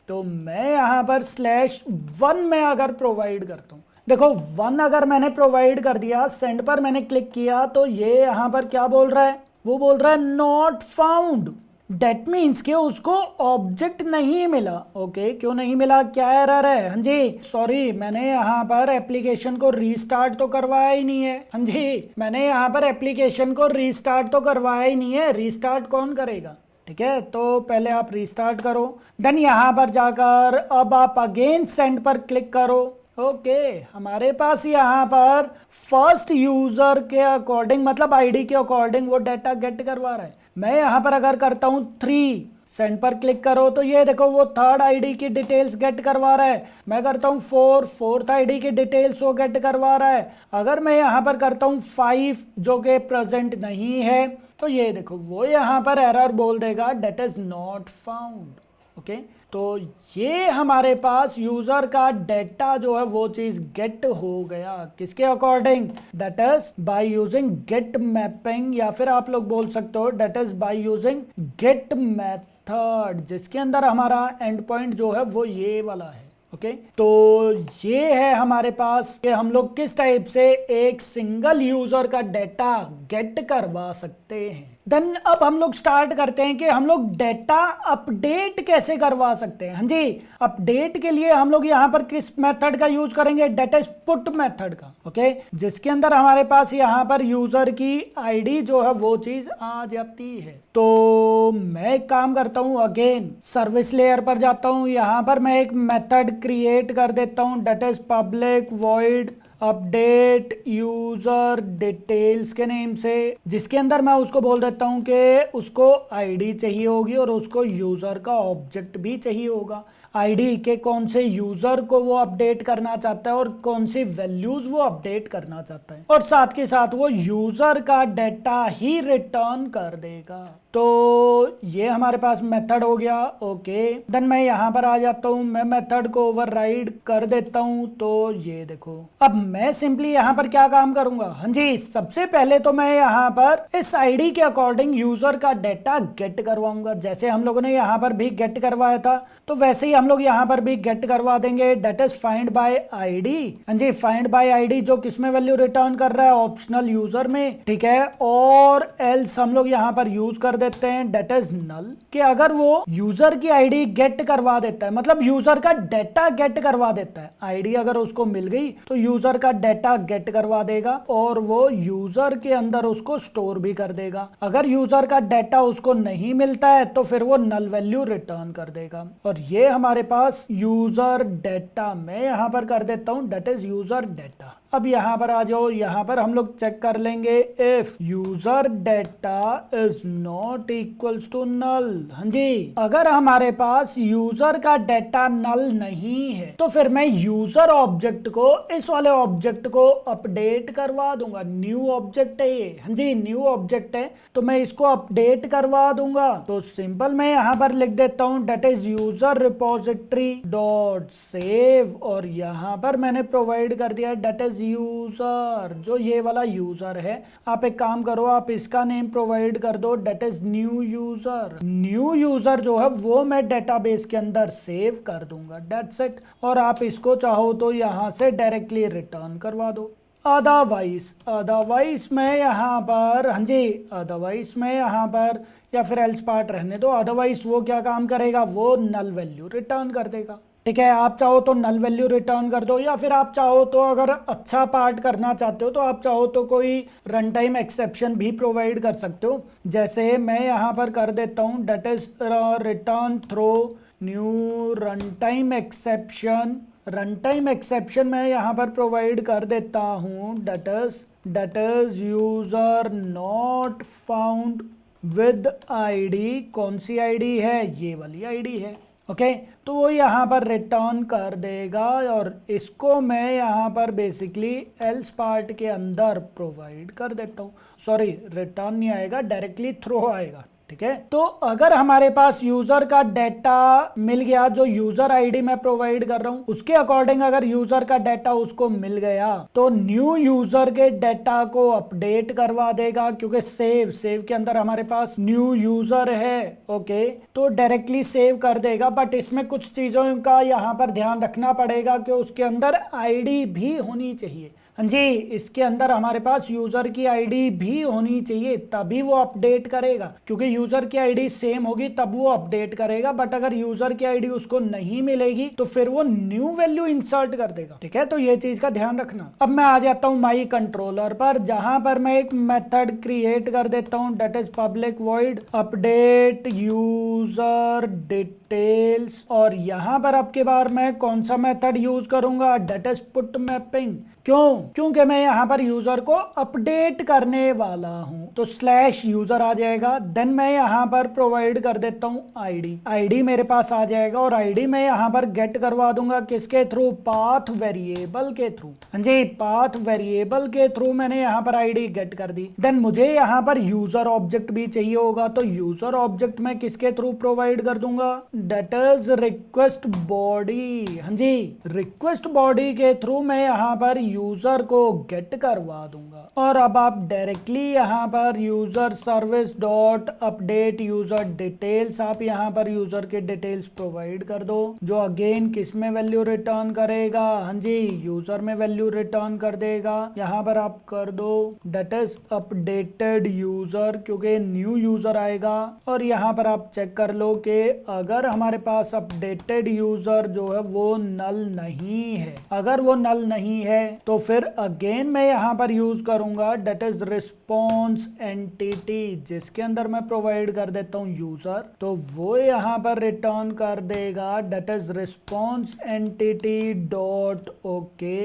तो मैं यहाँ पर /1 में अगर प्रोवाइड करता हूँ, देखो 1 अगर मैंने प्रोवाइड कर दिया, सेंड पर मैंने क्लिक किया, तो ये यहाँ पर क्या बोल रहा है, वो बोल रहा है नॉट फाउंड। डेट मीन्स कि उसको ऑब्जेक्ट नहीं मिला। ओके, क्यों नहीं मिला, क्या एरर है? हाँ जी, सॉरी, मैंने यहाँ पर एप्लीकेशन को रीस्टार्ट तो करवाया ही नहीं है। हाँ जी, मैंने यहाँ पर एप्लीकेशन को रीस्टार्ट तो करवाया ही नहीं है। रीस्टार्ट कौन करेगा? ठीक है, तो पहले आप रीस्टार्ट करो, देन यहाँ पर जाकर अब आप अगेन सेंड पर क्लिक करो। ओके, हमारे पास यहाँ पर फर्स्ट यूजर के अकॉर्डिंग, मतलब आईडी के अकॉर्डिंग वो डाटा गेट करवा रहा है। मैं यहाँ पर अगर करता हूँ 3, सेंड पर क्लिक करो तो ये देखो वो थर्ड आईडी की डिटेल्स गेट करवा रहा है। मैं करता हूँ 4, फोर्थ आईडी की डिटेल्स वो गेट करवा रहा है। अगर मैं यहाँ पर करता हूँ 5 जो कि प्रेजेंट नहीं है, तो ये देखो वो यहाँ पर एरर बोल देगा, that is not found. Okay, तो ये हमारे पास यूजर का डेटा जो है वो चीज गेट हो गया। किसके according? That is by using get mapping, या फिर आप लोग बोल सकते हो that is by using get method, जिसके अंदर हमारा एंड पॉइंट जो है वो ये वाला है। ओके, तो ये है हमारे पास कि हम लोग किस टाइप से एक सिंगल यूजर का डेटा गेट करवा सकते हैं। देन अब हम लोग स्टार्ट करते हैं कि हम लोग डेटा अपडेट कैसे करवा सकते हैं। हाँ जी, अपडेट के लिए हम लोग यहाँ पर किस मेथड का यूज करेंगे? डेट इज पुट मेथड का। ओके, जिसके अंदर हमारे पास यहाँ पर यूजर की आईडी जो है वो चीज आ जाती है। तो मैं एक काम करता हूँ, अगेन सर्विस लेयर पर जाता हूँ, यहाँ पर मैं एक मेथड क्रिएट कर देता हूँ, that is public void update user details के नेम से, जिसके अंदर मैं उसको बोल देता हूं कि उसको आईडी चाहिए होगी और उसको यूजर का ऑब्जेक्ट भी चाहिए होगा। आईडी के कौन से यूजर को वो अपडेट करना चाहता है और कौन सी वैल्यूज वो अपडेट करना चाहता है, और साथ के साथ वो यूजर का डेटा ही रिटर्न कर देगा। तो ये हमारे पास मेथड हो गया। ओके, देन मैं यहाँ पर आ जाता हूँ, मैं मेथड को ओवरराइड कर देता हूँ। तो ये देखो अब मैं सिंपली यहाँ पर क्या काम करूंगा? हाँ जी, सबसे पहले तो मैं यहाँ पर इस आईडी के अकॉर्डिंग यूजर का डेटा गेट करवाऊंगा। जैसे हम लोगों ने यहाँ पर भी गेट करवाया था, तो वैसे ही हम लोग यहाँ पर भी गेट करवा देंगे, that is find by ID. हाँ जी, फाइंड बाय आईडी जो किसमें वैल्यू रिटर्न कर रहा है? ऑप्शनल यूजर में। ठीक है, और एल्स हम लोग यहाँ पर यूज कर देते हैं डेट इज नल, कि अगर वो यूजर की आईडी गेट करवा देता है, मतलब यूजर का डेटा गेट करवा देता है, आईडी अगर उसको मिल गई तो यूजर का डेटा गेट करवा देगा और वो यूजर के अंदर उसको स्टोर भी कर देगा। अगर यूजर का डेटा उसको नहीं मिलता है तो फिर वो नल वैल्यू रिटर्न कर देगा। और ये हमारे पास यूजर डेटा, मैं यहां पर कर देता हूं डेट इज यूजर डेटा। अब यहाँ पर आ जाओ, यहाँ पर हम लोग चेक कर लेंगे if user data is not equals to null. हाँ जी, अगर हमारे पास यूजर का डेटा नल नहीं है तो फिर मैं यूजर ऑब्जेक्ट को, इस वाले ऑब्जेक्ट को अपडेट करवा दूंगा। न्यू ऑब्जेक्ट है ये, हाँ जी न्यू ऑब्जेक्ट है, तो मैं इसको अपडेट करवा दूंगा। तो सिंपल मैं यहाँ पर लिख देता हूँ that is user repository dot save, और यहाँ पर मैंने प्रोवाइड कर दिया डेट इज यूजर, जो ये वाला यूजर है। आप एक काम करो, आप इसका नेम प्रोवाइड कर दो that is new user. New user जो है वो मैं डेटाबेस के अंदर सेव कर दूंगा, दैट्स इट। और आप इसको चाहो तो यहां से डायरेक्टली रिटर्न करवा दो। अदरवाइज मैं यहाँ पर, हाँ जी अदरवाइज मैं यहाँ पर, या फिर एल्स पार्ट रहने दो, अदरवाइज वो क्या काम करेगा? वो नल वैल्यू रिटर्न कर देगा। ठीक है, आप चाहो तो नल वैल्यू रिटर्न कर दो, या फिर आप चाहो तो अगर अच्छा पार्ट करना चाहते हो तो आप चाहो तो कोई रन टाइम एक्सेप्शन भी प्रोवाइड कर सकते हो। जैसे मैं यहाँ पर कर देता हूँ that is return throw new run time exception. Run time exception मैं यहाँ पर प्रोवाइड कर देता हूँ that is user not found with ID. कौन सी आईडी है? ये वाली आईडी है। ओके, तो वो यहाँ पर रिटर्न कर देगा, और इसको मैं यहाँ पर बेसिकली एल्स पार्ट के अंदर प्रोवाइड कर देता हूँ। सॉरी, रिटर्न नहीं आएगा, डायरेक्टली थ्रो आएगा। ठीक है, तो अगर हमारे पास यूजर का डेटा मिल गया, जो यूजर आईडी मैं प्रोवाइड कर रहा हूं उसके अकॉर्डिंग अगर यूजर का डेटा उसको मिल गया तो न्यू यूजर के डेटा को अपडेट करवा देगा, क्योंकि सेव के अंदर हमारे पास न्यू यूजर है। ओके, तो डायरेक्टली सेव कर देगा, बट इसमें कुछ चीजों का यहाँ पर ध्यान रखना पड़ेगा कि उसके अंदर आईडी भी होनी चाहिए। हाँ जी, इसके अंदर हमारे पास यूजर की आईडी भी होनी चाहिए, तभी वो अपडेट करेगा, क्योंकि यूजर की आईडी सेम होगी तब वो अपडेट करेगा, बट अगर यूजर की आईडी उसको नहीं मिलेगी तो फिर वो न्यू वैल्यू इंसर्ट कर देगा। ठीक है, तो ये चीज का ध्यान रखना। अब मैं आ जाता हूं माई कंट्रोलर पर, जहां पर मैं एक मेथड क्रिएट कर देता हूं, that is public void update user details. और यहां पर आपके बार मैं कौन सा मेथड यूज करूंगा, दैट इज पुट मैपिंग। क्यों? क्योंकि मैं यहाँ पर यूजर को अपडेट करने वाला हूं, तो स्लैश यूजर आ जाएगा। देन मैं यहाँ पर प्रोवाइड कर देता हूँ आईडी, आईडी मेरे पास आ जाएगा और आईडी मैं यहाँ पर गेट करवा दूंगा किसके थ्रू, पाथ वेरिएबल के थ्रू। हाँ जी, पाथ वेरिएबल के थ्रू मैंने यहाँ पर आईडी गेट कर दी। देन मुझे यहाँ पर यूजर ऑब्जेक्ट भी चाहिए होगा, तो यूजर ऑब्जेक्ट मैं किसके थ्रू प्रोवाइड कर दूंगा, दैट इज रिक्वेस्ट बॉडी। हाँ जी, रिक्वेस्ट बॉडी के थ्रू मैं यहाँ पर यूजर को गेट करवा दूंगा। और अब आप डायरेक्टली यहाँ पर user service dot update user details, आप यहाँ पर यूजर के डिटेल्स प्रोवाइड कर दो, जो अगेन किस में वैल्यू रिटर्न करेगा, हाँ जी यूजर में वैल्यू रिटर्न कर देगा। यहाँ पर आप कर दो दैट इज अपडेटेड यूजर, क्योंकि न्यू यूजर आएगा। और यहाँ पर आप चेक कर लो कि अगर हमारे पास अपडेटेड यूजर जो है वो नल नहीं है, अगर वो नल नहीं है तो फिर अगेन मैं यहां पर यूज करूंगा दैट इज रिस्पॉन्स एंटिटी, जिसके अंदर मैं प्रोवाइड कर देता हूं यूजर, तो वो यहां पर रिटर्न कर देगा that is response entity dot okay.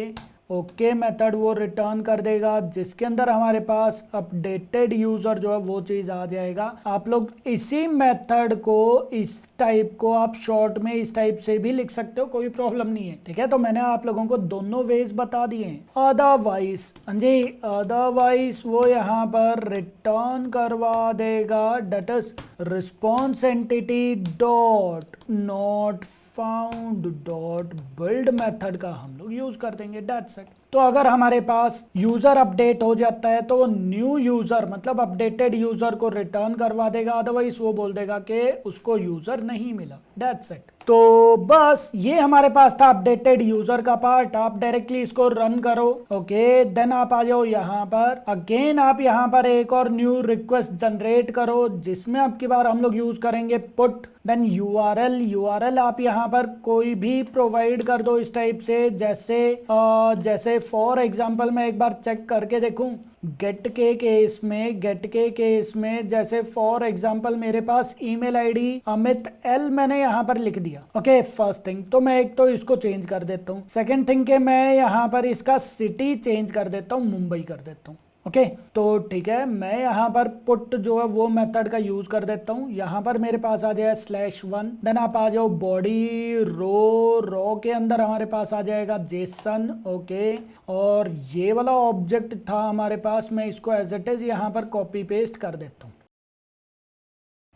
Okay method वो रिटर्न कर देगा, जिसके अंदर हमारे पास अपडेटेड यूजर जो है वो चीज आ जाएगा। आप लोग इसी मेथड को, इस टाइप को आप शॉर्ट में इस टाइप से भी लिख सकते हो, कोई प्रॉब्लम नहीं है। ठीक है, तो मैंने आप लोगों को दोनों वेज बता दिए हैं। अदरवाइज, हाँ जी, अदरवाइज वो यहाँ पर रिटर्न करवा देगा that is response entity dot not found dot build method का हम लोग यूज कर देंगे, दैट्स इट। तो अगर हमारे पास यूजर अपडेट हो जाता है तो न्यू यूजर मतलब अपडेटेड यूजर को रिटर्न करवा देगा, अदरवाइज वो बोल देगा कि उसको यूजर नहीं मिला, दैट्स इट। तो बस ये हमारे पास था अपडेटेड यूजर का पार्ट। आप डायरेक्टली इसको रन करो, ओके। देन आप आ जाओ यहाँ पर, अगेन आप यहाँ पर एक और न्यू रिक्वेस्ट जनरेट करो, जिसमें आपकी बार हम लोग यूज करेंगे पुट। देन यूआरएल आप यहाँ पर कोई भी प्रोवाइड कर दो इस टाइप से, जैसे फॉर एग्जांपल मैं एक बार चेक करके देखूं गेट के केस में जैसे फॉर एग्जांपल मेरे पास ईमेल आईडी अमित एल मैंने यहाँ पर लिख दिया। ओके, फर्स्ट थिंग तो मैं एक तो इसको चेंज कर देता हूँ। सेकंड थिंग के मैं यहाँ पर इसका सिटी चेंज कर देता हूँ, मुंबई कर देता हूँ। ओके, तो ठीक है, मैं यहाँ पर पुट जो है वो मेथड का यूज कर देता हूँ। यहाँ पर मेरे पास आ जाए /1, देन आप आ जाओ बॉडी रो के अंदर हमारे पास आ जाएगा जेसन। ओके, और ये वाला ऑब्जेक्ट था हमारे पास, मैं इसको एज इट इज यहाँ पर कॉपी पेस्ट कर देता हूँ।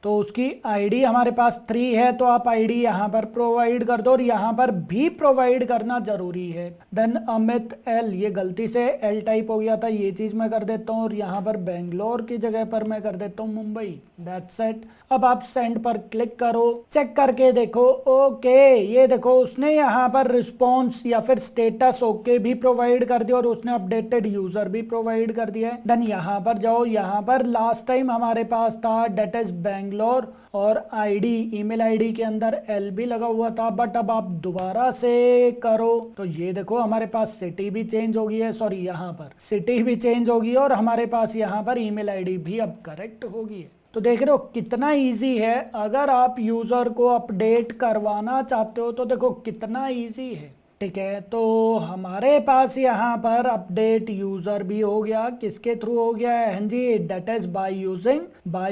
तो उसकी आईडी हमारे पास 3 है, तो आप आईडी यहाँ पर प्रोवाइड कर दो और यहाँ पर भी प्रोवाइड करना जरूरी है। देन अमित एल, ये गलती से एल टाइप हो गया था, ये चीज मैं कर देता हूँ और यहाँ पर बेंगलोर की जगह पर मैं कर देता हूँ मुंबई, दैट्स इट। अब आप सेंड पर क्लिक करो, चेक करके देखो। ओके, ये देखो उसने यहाँ पर रिस्पॉन्स या फिर स्टेटस ओके भी प्रोवाइड कर दिया और उसने अपडेटेड यूजर भी प्रोवाइड कर दिया है। देन यहाँ पर जाओ, यहाँ पर लास्ट टाइम हमारे पास था दैट इज बेंगलोर और आईडी, ईमेल आईडी के अंदर एल भी लगा हुआ था, बट अब आप दोबारा से करो तो ये देखो हमारे पास सिटी भी चेंज हो गई है, सॉरी यहाँ पर सिटी भी चेंज होगी और हमारे पास यहाँ पर ईमेल आईडी भी अब करेक्ट होगी है। तो देख रहे हो कितना इजी है। अगर आप यूजर को अपडेट करवाना चाहते हो तो देखो कितना इजी है। ठीक है, तो हमारे पास यहाँ पर अपडेट यूजर भी हो गया, किसके थ्रू हो गया है, हाँ जी, that is by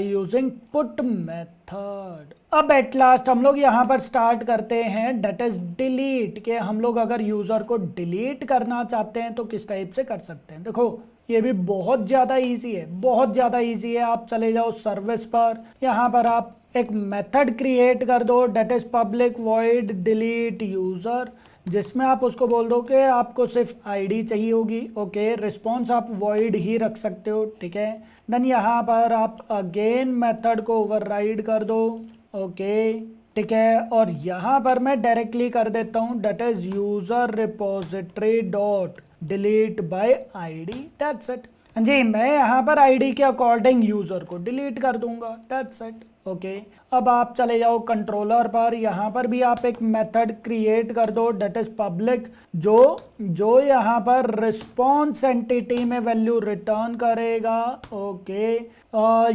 using put method. अब एट लास्ट हम लोग यहाँ पर स्टार्ट करते हैं दैट इज डिलीट, के हम लोग अगर यूजर को डिलीट करना चाहते हैं तो किस टाइप से कर सकते हैं। देखो ये भी बहुत ज़्यादा इजी है, बहुत ज़्यादा इजी है। आप चले जाओ सर्विस पर, यहाँ पर आप एक मेथड क्रिएट कर दो that is public void delete user, जिसमें आप उसको बोल दो कि आपको सिर्फ आईडी चाहिए होगी। ओके, रिस्पॉन्स आप वॉइड ही रख सकते हो, ठीक है। देन यहाँ पर आप अगेन मेथड को ओवरराइड कर दो। ओके, ठीक है, और यहाँ पर मैं डायरेक्टली कर देता हूँ that is user repository dot delete bye ID, that's it. हाँ जी, मैं यहाँ पर आईडी के अकॉर्डिंग यूजर को डिलीट कर दूंगा, दैट्स इट। ओके, अब आप चले जाओ कंट्रोलर पर, यहाँ पर भी आप एक मेथड क्रिएट कर दो डेट इज पब्लिक, जो यहाँ पर रिस्पॉन्स एंटिटी में वैल्यू रिटर्न करेगा। ओके,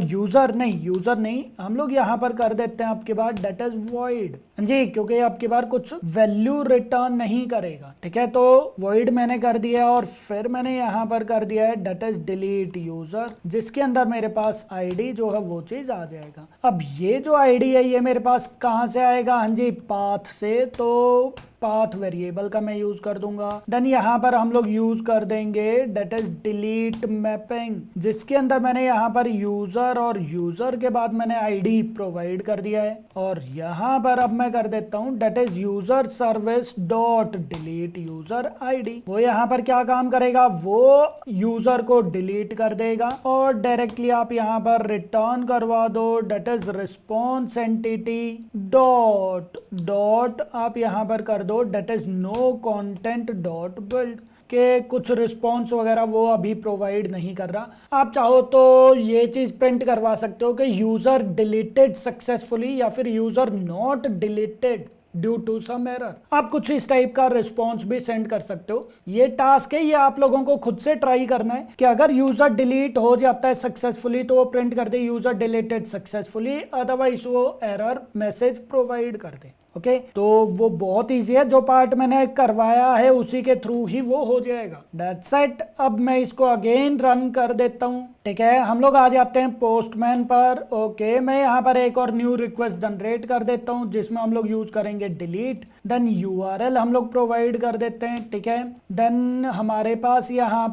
यूजर नहीं, हम लोग यहाँ पर कर देते हैं आपके बाद डेट इज वॉइड। जी, क्योंकि आपके बार कुछ वैल्यू रिटर्न नहीं करेगा, ठीक है। तो वॉइड मैंने कर दिया और फिर मैंने यहाँ पर कर दिया है डेट इज डिलीट यूजर, जिसके अंदर मेरे पास आईडी जो है वो चीज आ जाएगा। अब ये जो आईडी है ये मेरे पास कहाँ से आएगा? हाँ जी, पाथ से। तो पाथ वेरिएबल का मैं यूज कर दूंगा। देन यहाँ पर हम लोग यूज कर देंगे डेट इज डिलीट मैपिंग, जिसके अंदर मैंने यहाँ पर यूजर और यूजर के बाद मैंने आईडी प्रोवाइड कर दिया है। और यहाँ पर अब मैं कर देता हूँ that is user service dot delete user ID. वो यहाँ पर क्या काम करेगा? वो यूजर को डिलीट कर देगा और डायरेक्टली आप यहाँ पर रिटर्न करवा दो that is response entity dot आप यहाँ पर कर दो that is no content dot build के कुछ रिस्पॉन्स वगैरह वो अभी प्रोवाइड नहीं कर रहा। आप चाहो तो ये चीज प्रिंट करवा सकते हो कि यूजर डिलीटेड सक्सेसफुली या फिर user not deleted due to some error. आप कुछ इस टाइप का रिस्पॉन्स भी सेंड कर सकते हो। ये टास्क है, ये आप लोगों को खुद से ट्राई करना है कि अगर यूजर डिलीट हो जाता है सक्सेसफुली तो वो प्रिंट कर दे यूजर डिलीटेड सक्सेसफुली, अदरवाइज वो एरर मैसेज प्रोवाइड कर दे। ओके, तो वो बहुत इजी है, जो पार्ट मैंने करवाया है उसी के थ्रू ही वो हो जाएगा, दैट्स इट। अब मैं इसको अगेन रन कर देता हूँ, ठीक है। हम लोग आ जाते हैं पोस्टमैन पर। ओके, मैं यहाँ पर एक और न्यू रिक्वेस्ट जनरेट कर देता हूँ जिसमें हम लोग यूज करेंगे डिलीट। देन यूआरएल हम लोग प्रोवाइड कर देते हैं, ठीक है। देन हमारे पास यहाँ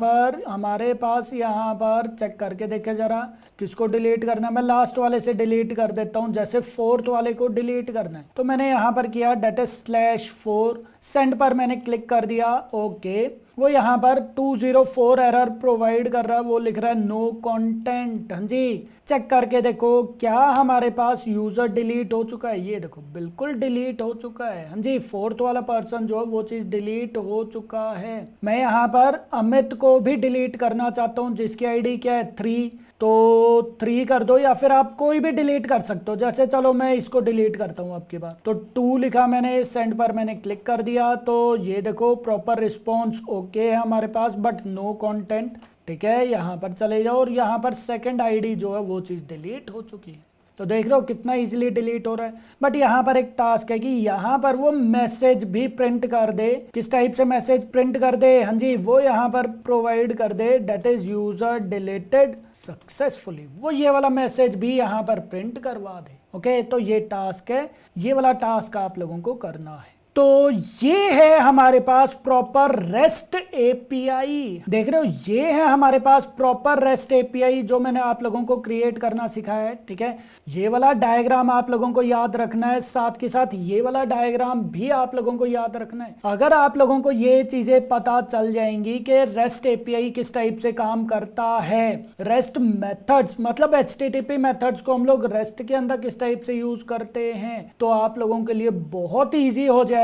पर चेक करके देखे जरा किसको डिलीट करना है। मैं लास्ट वाले से डिलीट कर देता हूँ, जैसे फोर्थ वाले को डिलीट करना है। तो मैंने यहाँ पर किया डेट इज /4, सेंड पर मैंने क्लिक कर दिया। ओके, वो यहाँ पर 204 एरर प्रोवाइड कर रहा है, वो लिख रहा है नो कंटेंट। हाँ जी, चेक करके देखो क्या हमारे पास यूजर डिलीट हो चुका है। ये देखो बिल्कुल डिलीट हो चुका है। हाँ जी, फोर्थ वाला पर्सन जो है वो चीज डिलीट हो चुका है। मैं यहाँ पर अमित को भी डिलीट करना चाहता हूँ जिसकी आईडी क्या है 3, तो 3 कर दो, या फिर आप कोई भी डिलीट कर सकते हो। जैसे चलो मैं इसको डिलीट करता हूँ आपके बाद, तो 2 लिखा मैंने, सेंड पर मैंने क्लिक कर दिया। तो ये देखो प्रॉपर रिस्पॉन्स ओके है हमारे पास, बट नो कंटेंट, ठीक है। यहाँ पर चले जाओ और यहाँ पर सेकंड आईडी जो है वो चीज़ डिलीट हो चुकी है। तो देख रहे हो कितना इजीली डिलीट हो रहा है। बट यहाँ पर एक टास्क है कि यहाँ पर वो मैसेज भी प्रिंट कर दे। किस टाइप से मैसेज प्रिंट कर दे? हाँ जी, वो यहाँ पर प्रोवाइड कर दे that is user deleted successfully, वो ये वाला मैसेज भी यहाँ पर प्रिंट करवा दे। ओके, तो ये टास्क है, ये वाला टास्क आप लोगों को करना है। तो ये है हमारे पास प्रॉपर रेस्ट एपीआई, देख रहे हो, ये है हमारे पास प्रॉपर रेस्ट एपीआई जो मैंने आप लोगों को क्रिएट करना सिखाया है, ठीक है। ये वाला डायग्राम आप लोगों को याद रखना है, साथ के साथ ये वाला डायग्राम भी आप लोगों को याद रखना है। अगर आप लोगों को ये चीजें पता चल जाएंगी कि रेस्ट एपीआई किस टाइप से काम करता है, रेस्ट मेथड्स मतलब HTTP मेथड्स को हम लोग रेस्ट के अंदर किस टाइप से यूज करते हैं, तो आप लोगों के लिए बहुत ईजी हो जाएगा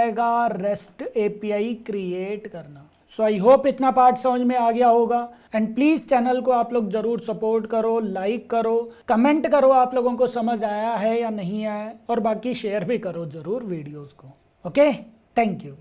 रेस्ट एपीआई क्रिएट करना। सो आई होप इतना पार्ट समझ में आ गया होगा। एंड प्लीज चैनल को आप लोग जरूर सपोर्ट करो, लाइक करो, कमेंट करो आप लोगों को समझ आया है या नहीं आया, और बाकी शेयर भी करो जरूर वीडियोस को। Okay, thank you.